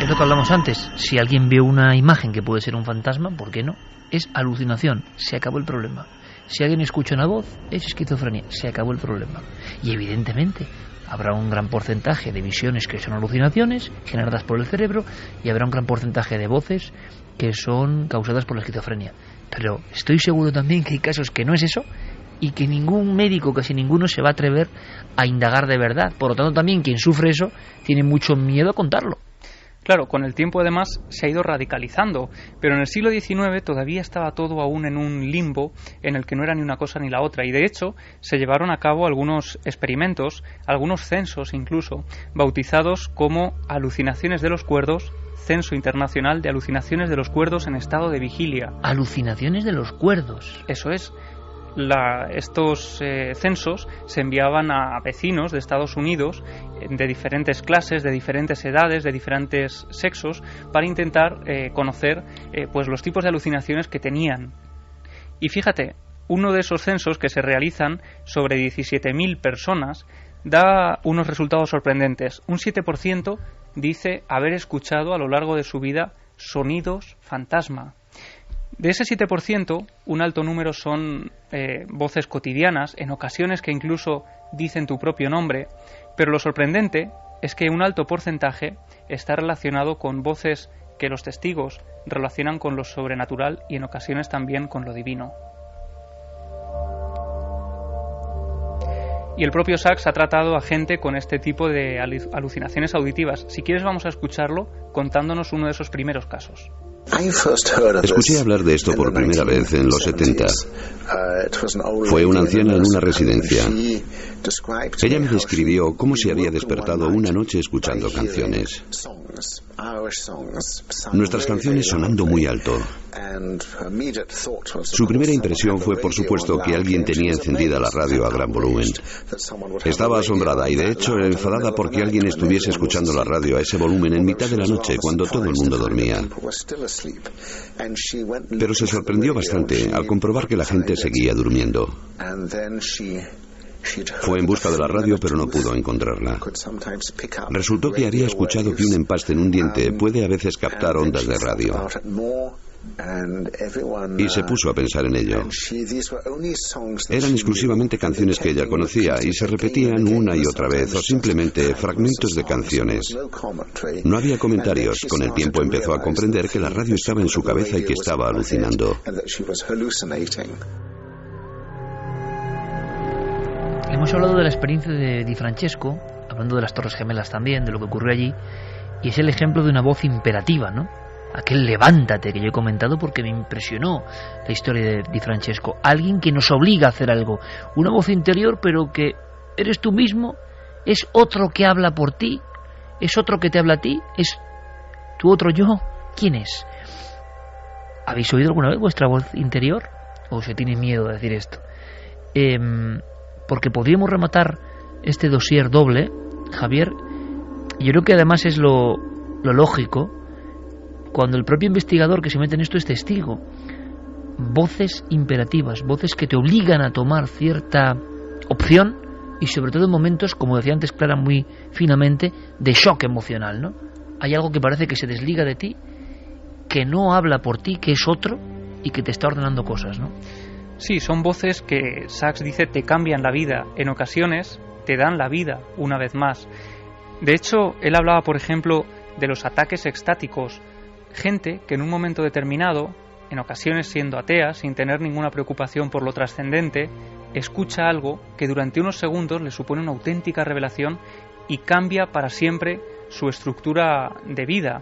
Es lo que hablamos antes. Si alguien ve una imagen que puede ser un fantasma, ¿por qué no? Es alucinación. Se acabó el problema. Si alguien escucha una voz, es esquizofrenia. Se acabó el problema. Y evidentemente habrá un gran porcentaje de visiones que son alucinaciones generadas por el cerebro y habrá un gran porcentaje de voces que son causadas por la esquizofrenia. Pero estoy seguro también que hay casos que no es eso y que ningún médico, casi ninguno, se va a atrever a indagar de verdad. Por lo tanto, también quien sufre eso tiene mucho miedo a contarlo. Claro, con el tiempo además se ha ido radicalizando, pero en el siglo XIX todavía estaba todo aún en un limbo en el que no era ni una cosa ni la otra, y de hecho se llevaron a cabo algunos experimentos, algunos censos incluso, bautizados como alucinaciones de los cuerdos, Censo Internacional de Alucinaciones de los Cuerdos en Estado de Vigilia. Alucinaciones de los cuerdos. Eso es. Estos censos se enviaban a vecinos de Estados Unidos de diferentes clases, de diferentes edades, de diferentes sexos, para intentar conocer pues los tipos de alucinaciones que tenían. Y fíjate, uno de esos censos que se realizan sobre 17.000 personas da unos resultados sorprendentes. Un 7% dice haber escuchado a lo largo de su vida sonidos fantasma. De ese 7%, un alto número son voces cotidianas, en ocasiones que incluso dicen tu propio nombre, pero lo sorprendente es que un alto porcentaje está relacionado con voces que los testigos relacionan con lo sobrenatural y en ocasiones también con lo divino. Y el propio Sachs ha tratado a gente con este tipo de alucinaciones auditivas. Si quieres vamos a escucharlo contándonos uno de esos primeros casos. Escuché hablar de esto por primera vez en los 70. Fue una anciana en una residencia. Ella me describió cómo se había despertado una noche escuchando canciones. Nuestras canciones sonando muy alto. Su primera impresión fue, por supuesto, que alguien tenía encendida la radio a gran volumen. Estaba asombrada y, de hecho, enfadada porque alguien estuviese escuchando la radio a ese volumen en mitad de la noche cuando todo el mundo dormía. Pero se sorprendió bastante al comprobar que la gente seguía durmiendo. Fue en busca de la radio, pero no pudo encontrarla. Resultó que había escuchado que un empaste en un diente puede a veces captar ondas de radio. Y se puso a pensar en ello. Eran exclusivamente canciones que ella conocía y se repetían una y otra vez, o simplemente fragmentos de canciones. No había comentarios. Con el tiempo empezó a comprender que la radio estaba en su cabeza y que estaba alucinando. Hemos hablado de la experiencia de Di Francesco, hablando de las Torres Gemelas también, de lo que ocurrió allí, y es el ejemplo de una voz imperativa, ¿no? Aquel levántate que yo he comentado porque me impresionó la historia de Di Francesco. Alguien que nos obliga a hacer algo. Una voz interior, pero que eres tú mismo, es otro que habla por ti, es otro que te habla a ti, es tu otro yo. ¿Quién es? ¿Habéis oído alguna vez vuestra voz interior? ¿O se tiene miedo de decir esto? Porque podríamos rematar este dossier doble, Javier. Yo creo que además es lo lógico cuando el propio investigador que se mete en esto es testigo. Voces imperativas, voces que te obligan a tomar cierta opción y sobre todo en momentos, como decía antes Clara muy finamente, de shock emocional, ¿no? Hay algo que parece que se desliga de ti, que no habla por ti, que es otro y que te está ordenando cosas, ¿no? Sí, son voces que Sachs dice te cambian la vida, en ocasiones te dan la vida una vez más. De hecho, él hablaba, por ejemplo, de los ataques extáticos, gente que en un momento determinado, en ocasiones siendo atea, sin tener ninguna preocupación por lo trascendente, escucha algo que durante unos segundos le supone una auténtica revelación y cambia para siempre su estructura de vida.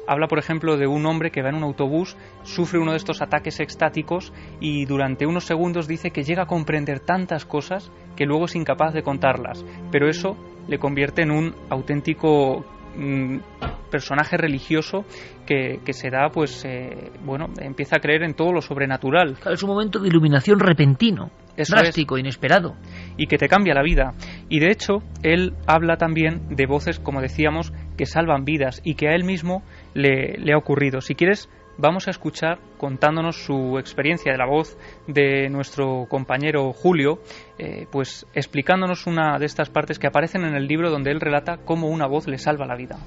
Habla, por ejemplo, de un hombre que va en un autobús, sufre uno de estos ataques extáticos y durante unos segundos dice que llega a comprender tantas cosas que luego es incapaz de contarlas. Pero eso le convierte en un auténtico personaje religioso que se da, pues, empieza a creer en todo lo sobrenatural. Claro, es un momento de iluminación repentino, drástico, inesperado. Y que te cambia la vida. Y de hecho, él habla también de voces, como decíamos, que salvan vidas y que a él mismo le ha ocurrido. Si quieres, vamos a escuchar contándonos su experiencia de la voz de nuestro compañero Julio, pues explicándonos una de estas partes que aparecen en el libro donde él relata cómo una voz le salva la vida.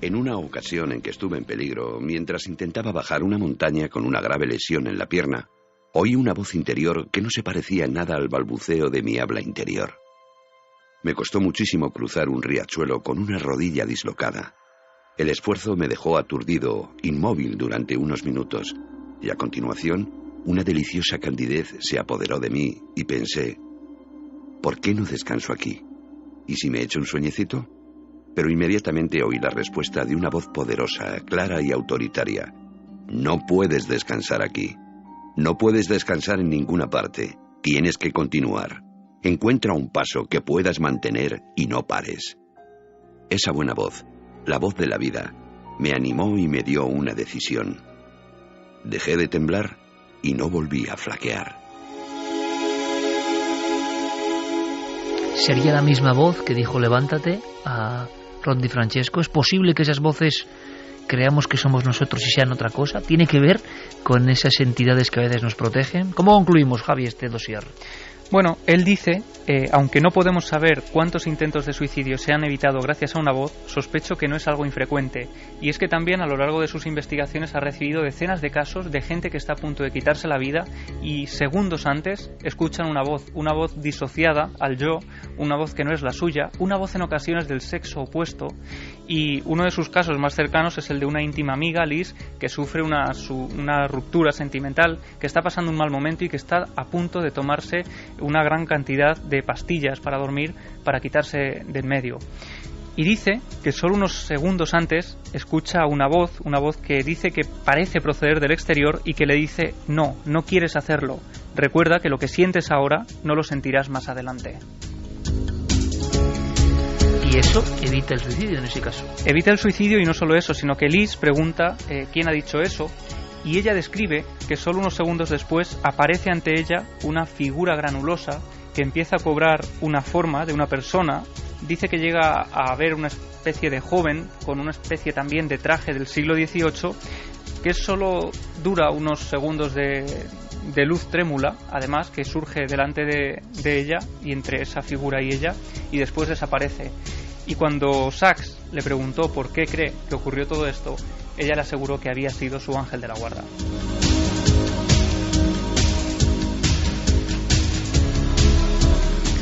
En una ocasión en que estuve en peligro, mientras intentaba bajar una montaña con una grave lesión en la pierna, oí una voz interior que no se parecía en nada al balbuceo de mi habla interior. Me costó muchísimo cruzar un riachuelo con una rodilla dislocada. El esfuerzo me dejó aturdido, inmóvil durante unos minutos, y a continuación, una deliciosa candidez se apoderó de mí y pensé, ¿por qué no descanso aquí? ¿Y si me echo un sueñecito? pero inmediatamente oí la respuesta de una voz poderosa, clara y autoritaria. No puedes descansar aquí. No puedes descansar en ninguna parte. Tienes que continuar. Encuentra un paso que puedas mantener y no pares. Esa buena voz, la voz de la vida, me animó y me dio una decisión. Dejé de temblar y no volví a flaquear. ¿Sería la misma voz que dijo levántate a Ron DiFrancesco? ¿Es posible que esas voces creamos que somos nosotros y sean otra cosa? ¿Tiene que ver con esas entidades que a veces nos protegen? ¿Cómo concluimos, Javi, este dossier? Bueno, él dice, aunque no podemos saber cuántos intentos de suicidio se han evitado gracias a una voz, sospecho que no es algo infrecuente. Y es que también a lo largo de sus investigaciones ha recibido decenas de casos de gente que está a punto de quitarse la vida y segundos antes escuchan una voz disociada al yo, una voz que no es la suya, una voz en ocasiones del sexo opuesto. Y uno de sus casos más cercanos es el de una íntima amiga, Liz, que sufre una ruptura sentimental, que está pasando un mal momento y que está a punto de tomarse una gran cantidad de pastillas para dormir para quitarse de en medio. Y dice que solo unos segundos antes escucha una voz que dice que parece proceder del exterior y que le dice no quieres hacerlo. Recuerda que lo que sientes ahora no lo sentirás más adelante. Y eso evita el suicidio en ese caso. Evita el suicidio y no solo eso, sino que Liz pregunta quién ha dicho eso. Y ella describe que solo unos segundos después aparece ante ella una figura granulosa que empieza a cobrar una forma de una persona. Dice que llega a ver una especie de joven con una especie también de traje del siglo XVIII que solo dura unos segundos de luz trémula, además, que surge delante de ella y entre esa figura y ella, y después desaparece. Y cuando Sachs le preguntó por qué cree que ocurrió todo esto, ella le aseguró que había sido su ángel de la guarda.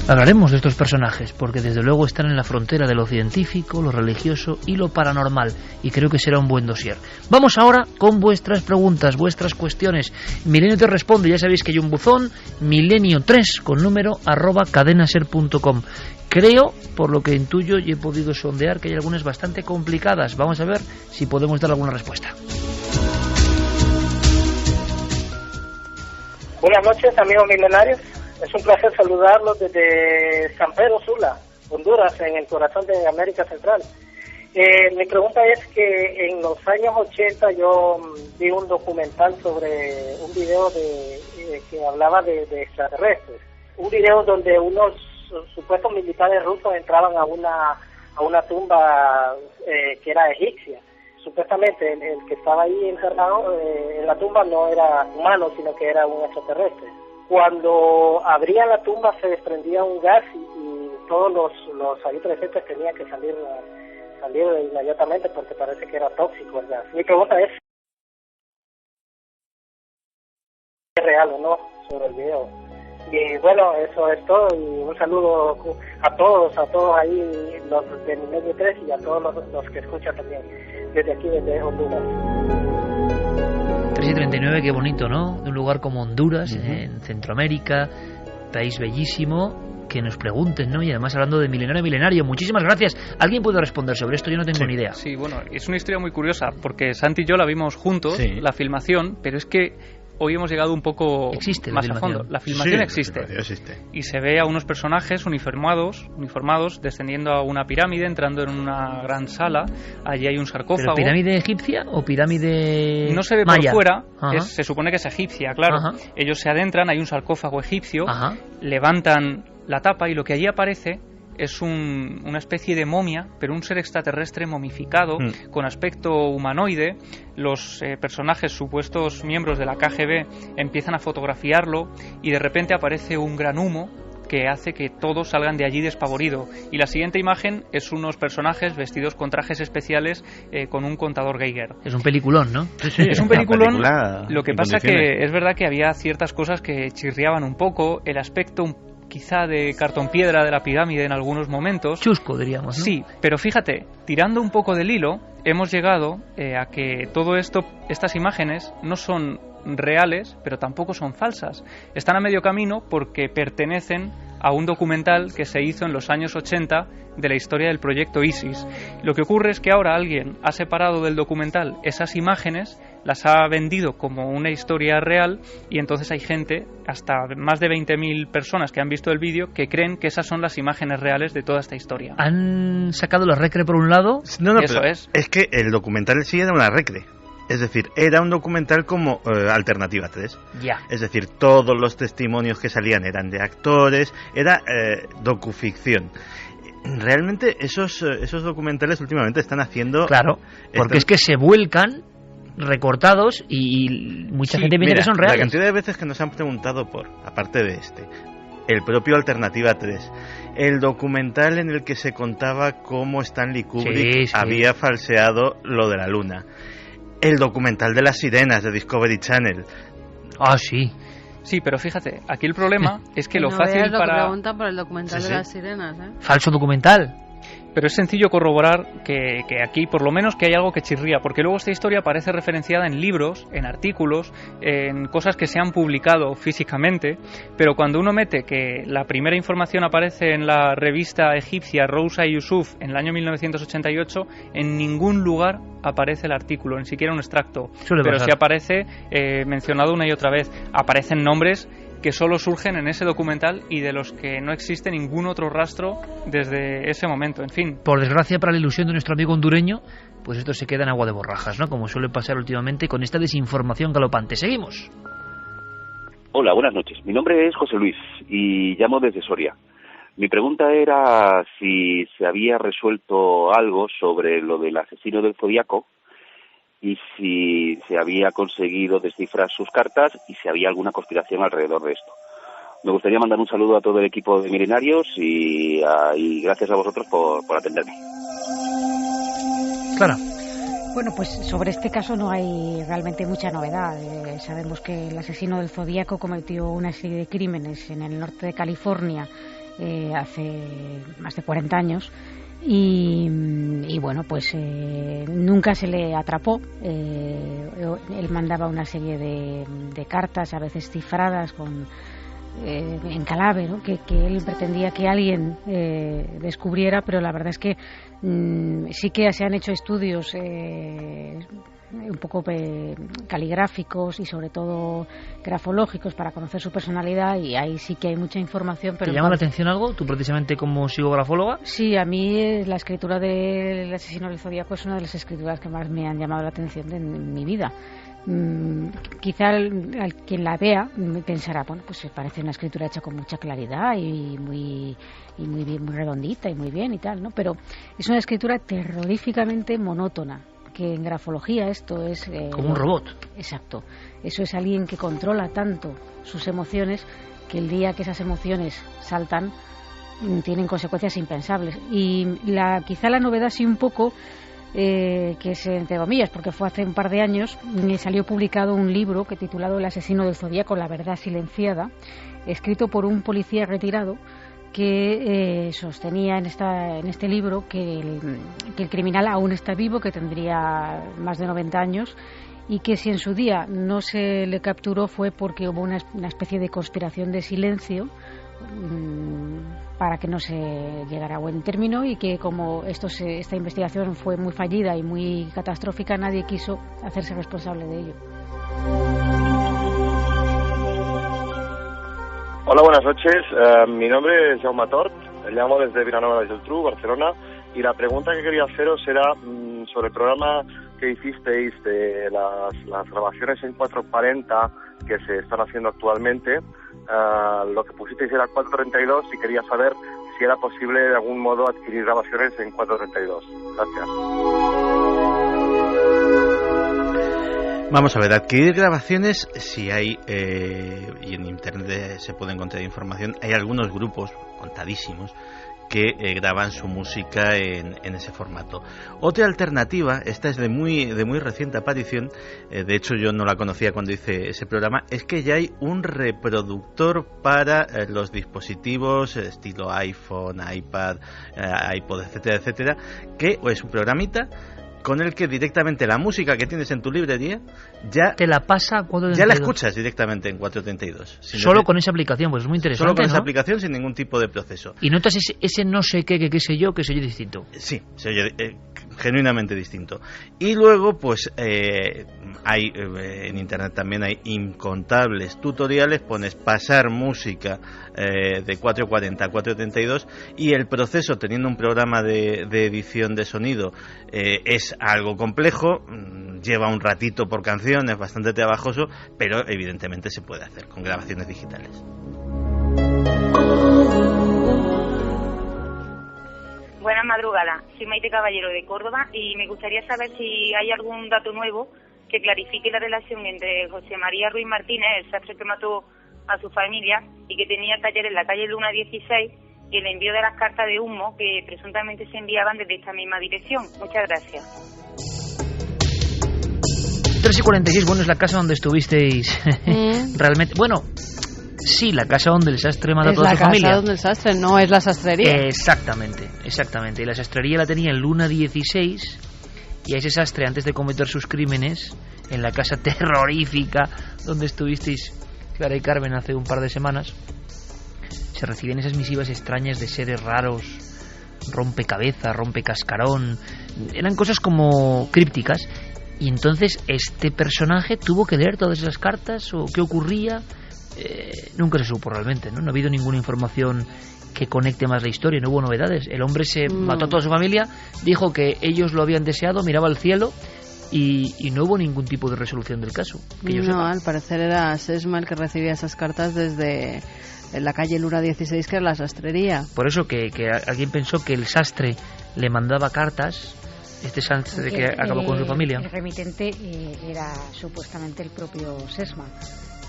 Hablaremos de estos personajes, porque desde luego están en la frontera de lo científico, lo religioso y lo paranormal, y creo que será un buen dossier. Vamos ahora con vuestras preguntas, vuestras cuestiones. Milenio te responde, ya sabéis que hay un buzón, milenio3 con número @cadenaser.com. Creo, por lo que intuyo y he podido sondear, que hay algunas bastante complicadas. Vamos a ver si podemos dar alguna respuesta. Buenas noches, amigos milenarios. Es un placer saludarlos desde San Pedro Sula, Honduras, en el corazón de América Central. Mi pregunta es que en los años 80 yo vi un documental sobre un video que hablaba de extraterrestres. Un video donde unos supuestos militares rusos entraban a una tumba que era egipcia. Supuestamente el que estaba ahí encerrado en la tumba no era humano, sino que era un extraterrestre. Cuando abrían la tumba se desprendía un gas y todos los ahí presentes tenían que salir inmediatamente porque parece que era tóxico el gas. Mi pregunta es real o no sobre el video. Y bueno, eso es todo y un saludo a todos ahí, los de Milenio 3 y a todos los que escuchan también desde aquí, desde Honduras. 3:39, qué bonito, ¿no? De un lugar como Honduras, en Centroamérica, país bellísimo, que nos pregunten, ¿no? Y además hablando de milenario a milenario, muchísimas gracias. ¿Alguien puede responder sobre esto? Yo no tengo ni idea. Sí, bueno, es una historia muy curiosa, porque Santi y yo la vimos juntos, la filmación, pero es que hoy hemos llegado un poco más a fondo. La filmación existe. Y se ve a unos personajes uniformados descendiendo a una pirámide, entrando en una gran sala. Allí hay un sarcófago. ¿Pero pirámide egipcia o pirámide no se ve maya? Por fuera, se supone que es egipcia, claro. Ellos se adentran, hay un sarcófago egipcio, levantan la tapa y lo que allí aparece es una especie de momia, pero un ser extraterrestre momificado, con aspecto humanoide. Los personajes, supuestos miembros de la KGB, empiezan a fotografiarlo y de repente aparece un gran humo que hace que todos salgan de allí despavoridos. Y la siguiente imagen es unos personajes vestidos con trajes especiales con un contador Geiger. Es un peliculón, ¿no? Sí, es un peliculón. Lo que pasa que es verdad que había ciertas cosas que chirriaban un poco, el aspecto quizá de cartón piedra de la pirámide en algunos momentos. Chusco, diríamos, ¿no? Sí, pero fíjate, tirando un poco del hilo, hemos llegado a que todo esto, estas imágenes, no son reales, pero tampoco son falsas. Están a medio camino porque pertenecen a un documental que se hizo en los años 80 de la historia del proyecto ISIS. Lo que ocurre es que ahora alguien ha separado del documental esas imágenes, las ha vendido como una historia real, y entonces hay gente, hasta más de 20.000 personas que han visto el vídeo, que creen que esas son las imágenes reales de toda esta historia. Han sacado la recre por un lado. No, eso es que el documental sí era una recre. Es decir, era un documental como Alternativa 3. Ya. Es decir, todos los testimonios que salían eran de actores, era docuficción. Realmente esos documentales últimamente están haciendo... Claro, porque es que se vuelcan recortados y mucha gente piensa que son reales. La cantidad de veces que nos han preguntado aparte de el propio Alternativa 3, el documental en el que se contaba cómo Stanley Kubrick había falseado lo de la luna, el documental de las sirenas de Discovery Channel. Ah, sí. Sí, pero fíjate, aquí el problema es que lo no fácil veas lo para... que preguntan por el documental de las sirenas, ¿eh? Falso documental. Pero es sencillo corroborar que aquí por lo menos que hay algo que chirría, porque luego esta historia aparece referenciada en libros, en artículos, en cosas que se han publicado físicamente, pero cuando uno mete que la primera información aparece en la revista egipcia Rousa Yusuf en el año 1988, en ningún lugar aparece el artículo, ni siquiera un extracto. Pero sí aparece mencionado una y otra vez. Aparecen nombres que solo surgen en ese documental y de los que no existe ningún otro rastro desde ese momento, en fin. Por desgracia, para la ilusión de nuestro amigo hondureño, pues esto se queda en agua de borrajas, ¿no? Como suele pasar últimamente con esta desinformación galopante. Seguimos. Hola, buenas noches. Mi nombre es José Luis y llamo desde Soria. Mi pregunta era si se había resuelto algo sobre lo del asesino del Zodíaco y si se había conseguido descifrar sus cartas y si había alguna conspiración alrededor de esto. Me gustaría mandar un saludo a todo el equipo de Milenarios y gracias a vosotros por atenderme. Clara. Bueno, pues sobre este caso no hay realmente mucha novedad. Sabemos que el asesino del Zodíaco cometió una serie de crímenes en el norte de California hace más de 40 años. Y bueno, pues nunca se le atrapó. Él mandaba una serie de cartas, a veces cifradas en clave, ¿no? que él pretendía que alguien descubriera, pero la verdad es que sí que se han hecho estudios un poco caligráficos y sobre todo grafológicos para conocer su personalidad, y ahí sí que hay mucha información. Pero ¿te llama la atención algo? ¿Tú precisamente como psicografóloga? Sí, a mí la escritura del asesino del Zodíaco es una de las escrituras que más me han llamado la atención en mi vida. Quizá al quien la vea pensará, bueno, pues parece una escritura hecha con mucha claridad y muy bien, muy redondita y muy bien y tal, ¿no? Pero es una escritura terroríficamente monótona, que en grafología esto es... como un robot. Exacto. Eso es alguien que controla tanto sus emociones que el día que esas emociones saltan tienen consecuencias impensables. Y quizá la novedad sí un poco, que es entre comillas, porque fue hace un par de años, salió publicado un libro que titulado El asesino del Zodíaco, la verdad silenciada, escrito por un policía retirado que sostenía en este libro que el criminal aún está vivo, que tendría más de 90 años y que si en su día no se le capturó fue porque hubo una especie de conspiración de silencio para que no se llegara a buen término, y que como esta investigación fue muy fallida y muy catastrófica, nadie quiso hacerse responsable de ello. Hola, buenas noches. Mi nombre es Jaume Tort, llamo desde Vilanova de Geltrú, Barcelona, y la pregunta que quería haceros era sobre el programa que hicisteis de las grabaciones en 440 que se están haciendo actualmente. Lo que pusisteis era 432 y quería saber si era posible de algún modo adquirir grabaciones en 432. Gracias. Vamos a ver, adquirir grabaciones, si hay, y en internet se puede encontrar información, hay algunos grupos, contadísimos, que graban su música en ese formato. Otra alternativa, esta es de muy reciente aparición, de hecho yo no la conocía cuando hice ese programa, es que ya hay un reproductor para los dispositivos estilo iPhone, iPad, iPod, etcétera, etcétera, que es un programita con el que directamente la música que tienes en tu librería ya te la pasa a 432. Ya la escuchas directamente en 432. Solo con esa aplicación, pues es muy interesante. Solo con esa aplicación, sin ningún tipo de proceso. Y notas ese no sé qué sé yo, que se oye distinto. Sí, se oye genuinamente distinto. Y luego, pues hay en internet también hay incontables tutoriales. Pones pasar música de 440 a 432 y el proceso, teniendo un programa de edición de sonido, es algo complejo, lleva un ratito por canción, es bastante trabajoso, pero evidentemente se puede hacer con grabaciones digitales. Buenas madrugadas, soy Maite Caballero de Córdoba y me gustaría saber si hay algún dato nuevo que clarifique la relación entre José María Ruiz Martínez, el sastre que mató a su familia y que tenía taller en la calle Luna 16, y el envío de las cartas de humo que presuntamente se enviaban desde esta misma dirección. Muchas gracias. 3:46, bueno, es la casa donde estuvisteis realmente. Bueno, sí, la casa donde el sastre mató a toda su familia. Es la casa donde el sastre, no es la sastrería. Exactamente. Y la sastrería la tenía en Luna 16, y a ese sastre, antes de cometer sus crímenes, en la casa terrorífica donde estuvisteis Clara y Carmen hace un par de semanas, se recibían esas misivas extrañas de seres raros, rompecabezas, rompecascarón, eran cosas como crípticas, y entonces este personaje tuvo que leer todas esas cartas, o qué ocurría, nunca se supo realmente, ¿no? No ha habido ninguna información que conecte más la historia, no hubo novedades. El hombre se mató a toda su familia, dijo que ellos lo habían deseado, miraba al cielo, y no hubo ningún tipo de resolución del caso. Que yo sepa. Al parecer era Sesma el que recibía esas cartas desde la calle Luna 16, que era la sastrería. Por eso que alguien pensó que el sastre le mandaba cartas, este sastre que acabó con su familia. El remitente era supuestamente el propio Sesma.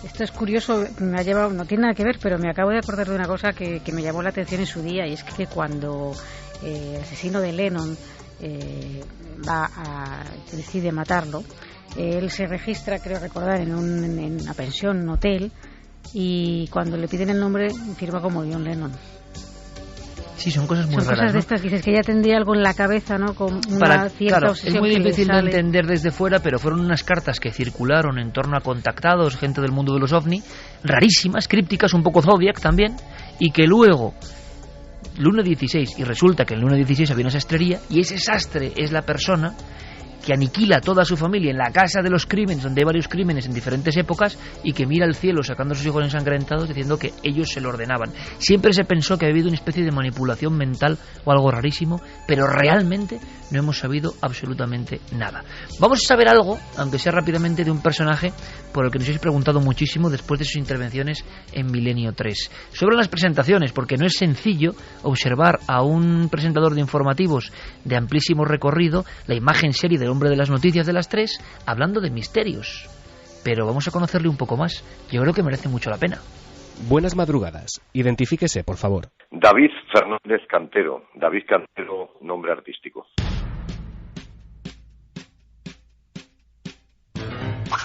Esto es curioso, me ha llevado, no tiene nada que ver, pero me acabo de acordar de una cosa que me llamó la atención en su día, y es que cuando el asesino de Lennon decide matarlo, él se registra, creo recordar, en una pensión, un hotel, y cuando le piden el nombre firma como John Lennon. Sí, son cosas muy raras. Son cosas de estas, dices que ya tendría algo en la cabeza, ¿no? Con una cierta obsesión. Es muy difícil de entender desde fuera, pero fueron unas cartas que circularon en torno a contactados, gente del mundo de los ovni, rarísimas, crípticas, un poco Zodiac también, y que luego Luna 16, y resulta que en Luna 16 había una sastrería, y ese sastre es la persona que aniquila a toda su familia en la casa de los crímenes, donde hay varios crímenes en diferentes épocas, y que mira al cielo sacando a sus hijos ensangrentados diciendo que ellos se lo ordenaban. Siempre se pensó que había habido una especie de manipulación mental o algo rarísimo, pero realmente no hemos sabido absolutamente nada. Vamos a saber algo, aunque sea rápidamente, de un personaje por el que nos habéis preguntado muchísimo después de sus intervenciones en Milenio 3. Sobre las presentaciones, porque no es sencillo observar a un presentador de informativos de amplísimo recorrido, la imagen serie del hombre de las noticias de las 3, hablando de misterios. Pero vamos a conocerle un poco más. Yo creo que merece mucho la pena. Buenas madrugadas. Identifíquese, por favor. David Fernández Cantero. David Cantero, nombre artístico.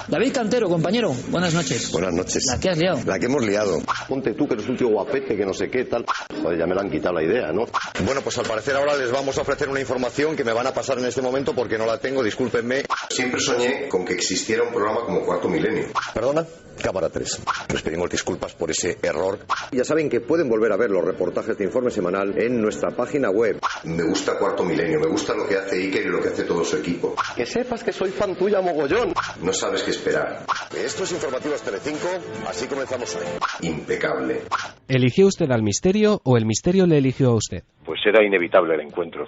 David Cantero, compañero, buenas noches. Buenas noches. ¿La que has liado? La que hemos liado. Ponte tú que eres un tío guapete, que no sé qué, tal. Joder, ya me la han quitado la idea, ¿no? Bueno, pues al parecer ahora les vamos a ofrecer una información que me van a pasar en este momento porque no la tengo, discúlpenme. Siempre soñé con que existiera un programa como Cuarto Milenio. ¿Perdona? Cámara 3. Les pedimos disculpas por ese error. Ya saben que pueden volver a ver los reportajes de Informe Semanal en nuestra página web. Me gusta Cuarto Milenio, me gusta lo que hace Iker y lo que hace todo su equipo. Que sepas que soy fan tuya mogollón. No sabes qué esperar. Esto es Informativos Telecinco, así comenzamos hoy. Impecable. ¿Eligió usted al misterio o el misterio le eligió a usted? Pues era inevitable el encuentro.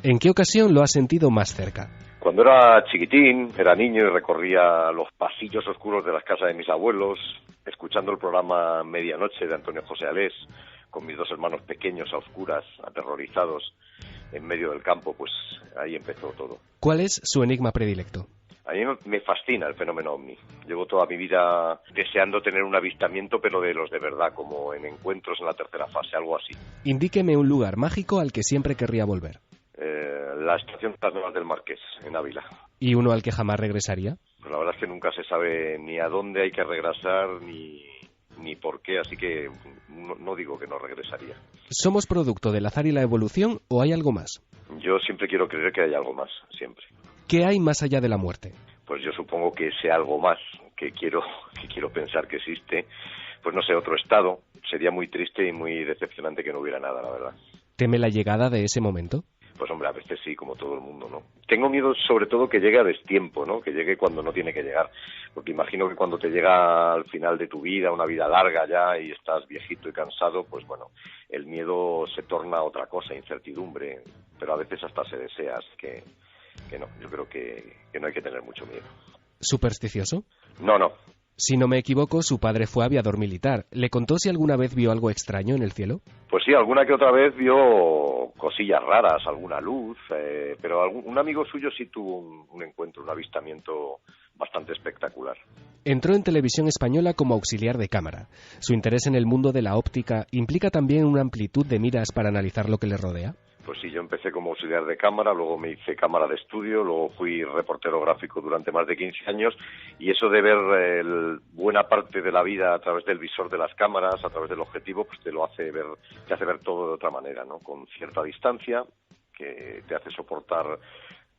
¿En qué ocasión lo ha sentido más cerca? Cuando era chiquitín, era niño y recorría los pasillos oscuros de las casas de mis abuelos, escuchando el programa Medianoche de Antonio José Alés, con mis dos hermanos pequeños a oscuras, aterrorizados, en medio del campo, pues ahí empezó todo. ¿Cuál es su enigma predilecto? A mí me fascina el fenómeno ovni. Llevo toda mi vida deseando tener un avistamiento, pero de los de verdad, como en encuentros en la tercera fase, algo así. Indíqueme un lugar mágico al que siempre querría volver. La estación de las Nuevas del Marqués, en Ávila. ¿Y uno al que jamás regresaría? Pues la verdad es que nunca se sabe ni a dónde hay que regresar, ni por qué, así que no digo que no regresaría. ¿Somos producto del azar y la evolución o hay algo más? Yo siempre quiero creer que hay algo más, siempre. ¿Qué hay más allá de la muerte? Pues yo supongo que ese algo más que quiero pensar que existe, pues no sé, otro estado. Sería muy triste y muy decepcionante que no hubiera nada, la verdad. ¿Teme la llegada de ese momento? Pues hombre, a veces sí, como todo el mundo, ¿no? Tengo miedo sobre todo que llegue a destiempo, ¿no? Que llegue cuando no tiene que llegar. Porque imagino que cuando te llega al final de tu vida, una vida larga ya, y estás viejito y cansado, pues bueno, el miedo se torna otra cosa, incertidumbre, pero a veces hasta se desea, así que no, yo creo que no hay que tener mucho miedo. ¿Supersticioso? No. Si no me equivoco, su padre fue aviador militar. ¿Le contó si alguna vez vio algo extraño en el cielo? Pues sí, alguna que otra vez vio cosillas raras, alguna luz, pero un amigo suyo sí tuvo un encuentro, un avistamiento bastante espectacular. Entró en Televisión Española como auxiliar de cámara. Su interés en el mundo de la óptica implica también una amplitud de miras para analizar lo que le rodea. Pues sí, yo empecé como auxiliar de cámara, luego me hice cámara de estudio, luego fui reportero gráfico durante más de 15 años y eso de ver buena parte de la vida a través del visor de las cámaras, a través del objetivo, pues te hace ver todo de otra manera, ¿no? Con cierta distancia, que te hace soportar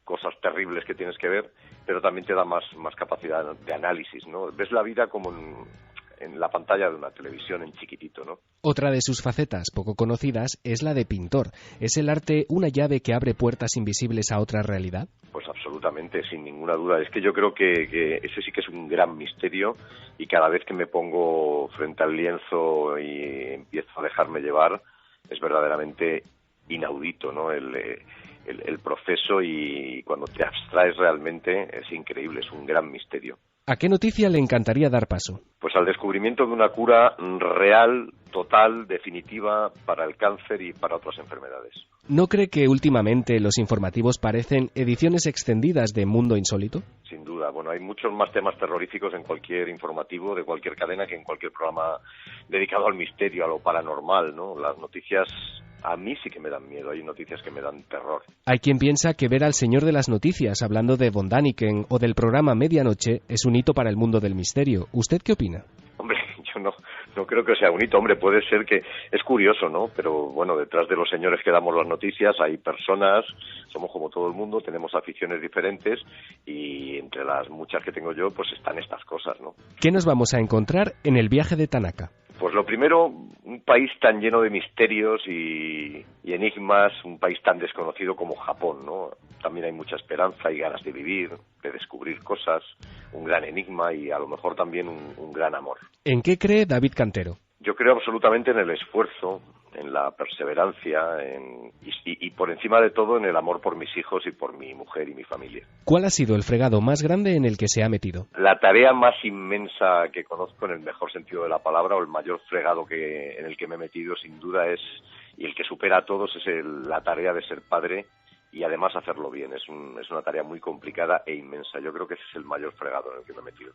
cosas terribles que tienes que ver, pero también te da más capacidad de análisis, ¿no? Ves la vida como en la pantalla de una televisión en chiquitito, ¿no? Otra de sus facetas poco conocidas es la de pintor. ¿Es el arte una llave que abre puertas invisibles a otra realidad? Pues absolutamente, sin ninguna duda. Es que yo creo que ese sí que es un gran misterio y cada vez que me pongo frente al lienzo y empiezo a dejarme llevar, es verdaderamente inaudito, ¿no? El proceso, y cuando te abstraes realmente es increíble, es un gran misterio. ¿A qué noticia le encantaría dar paso? Pues al descubrimiento de una cura real, total, definitiva para el cáncer y para otras enfermedades. ¿No cree que últimamente los informativos parecen ediciones extendidas de Mundo Insólito? Sin duda. Bueno, hay muchos más temas terroríficos en cualquier informativo de cualquier cadena que en cualquier programa dedicado al misterio, a lo paranormal, ¿no? Las noticias a mí sí que me dan miedo, hay noticias que me dan terror. Hay quien piensa que ver al señor de las noticias hablando de von Däniken o del programa Medianoche es un hito para el mundo del misterio. ¿Usted qué opina? Hombre, yo no creo que sea un hito. Hombre, puede ser que es curioso, ¿no? Pero bueno, detrás de los señores que damos las noticias hay personas, somos como todo el mundo, tenemos aficiones diferentes y entre las muchas que tengo yo, pues están estas cosas, ¿no? ¿Qué nos vamos a encontrar en el viaje de Tanaka? Pues lo primero, un país tan lleno de misterios y enigmas, un país tan desconocido como Japón, ¿no? También hay mucha esperanza y ganas de vivir, de descubrir cosas, un gran enigma y a lo mejor también un gran amor. ¿En qué cree David Cantero? Yo creo absolutamente en el esfuerzo, en la perseverancia y por encima de todo en el amor por mis hijos y por mi mujer y mi familia. ¿Cuál ha sido el fregado más grande en el que se ha metido? La tarea más inmensa que conozco en el mejor sentido de la palabra, o el mayor fregado en el que me he metido sin duda es, y el que supera a todos, es la tarea de ser padre y además hacerlo bien. Es una tarea muy complicada e inmensa. Yo creo que ese es el mayor fregado en el que me he metido.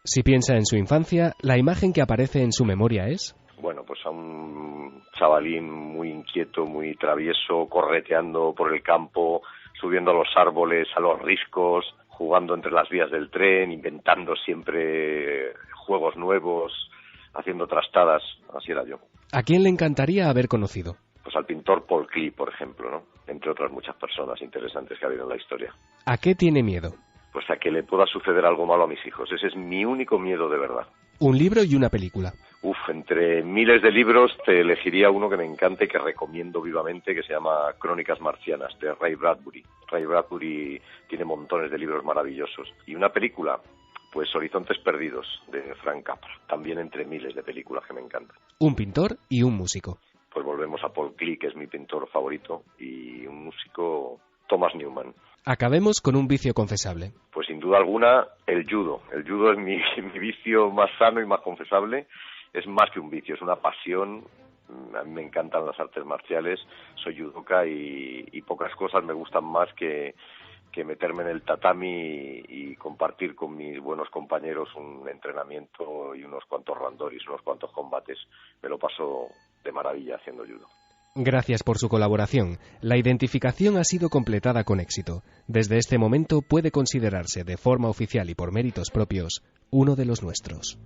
Si piensa en su infancia, ¿la imagen que aparece en su memoria es? Bueno, pues a un chavalín muy inquieto, muy travieso, correteando por el campo, subiendo a los árboles, a los riscos, jugando entre las vías del tren, inventando siempre juegos nuevos, haciendo trastadas. Así era yo. ¿A quién le encantaría haber conocido? Pues al pintor Paul Klee, por ejemplo, ¿no? Entre otras muchas personas interesantes que ha habido en la historia. ¿A qué tiene miedo? Pues a que le pueda suceder algo malo a mis hijos. Ese es mi único miedo de verdad. ¿Un libro y una película? Entre miles de libros te elegiría uno que me encante, que recomiendo vivamente, que se llama Crónicas Marcianas, de Ray Bradbury. Ray Bradbury tiene montones de libros maravillosos. Y una película, pues Horizontes Perdidos, de Frank Capra. También entre miles de películas que me encantan. ¿Un pintor y un músico? Pues volvemos a Paul Klee, que es mi pintor favorito, y un músico, Thomas Newman. Acabemos con un vicio confesable. Pues sin duda alguna, el judo. El judo es mi vicio más sano y más confesable. Es más que un vicio, es una pasión. A mí me encantan las artes marciales. Soy judoka y pocas cosas me gustan más que meterme en el tatami y compartir con mis buenos compañeros un entrenamiento y unos cuantos randoris, unos cuantos combates. Me lo paso de maravilla haciendo judo. Gracias por su colaboración. La identificación ha sido completada con éxito. Desde este momento puede considerarse de forma oficial y por méritos propios uno de los nuestros.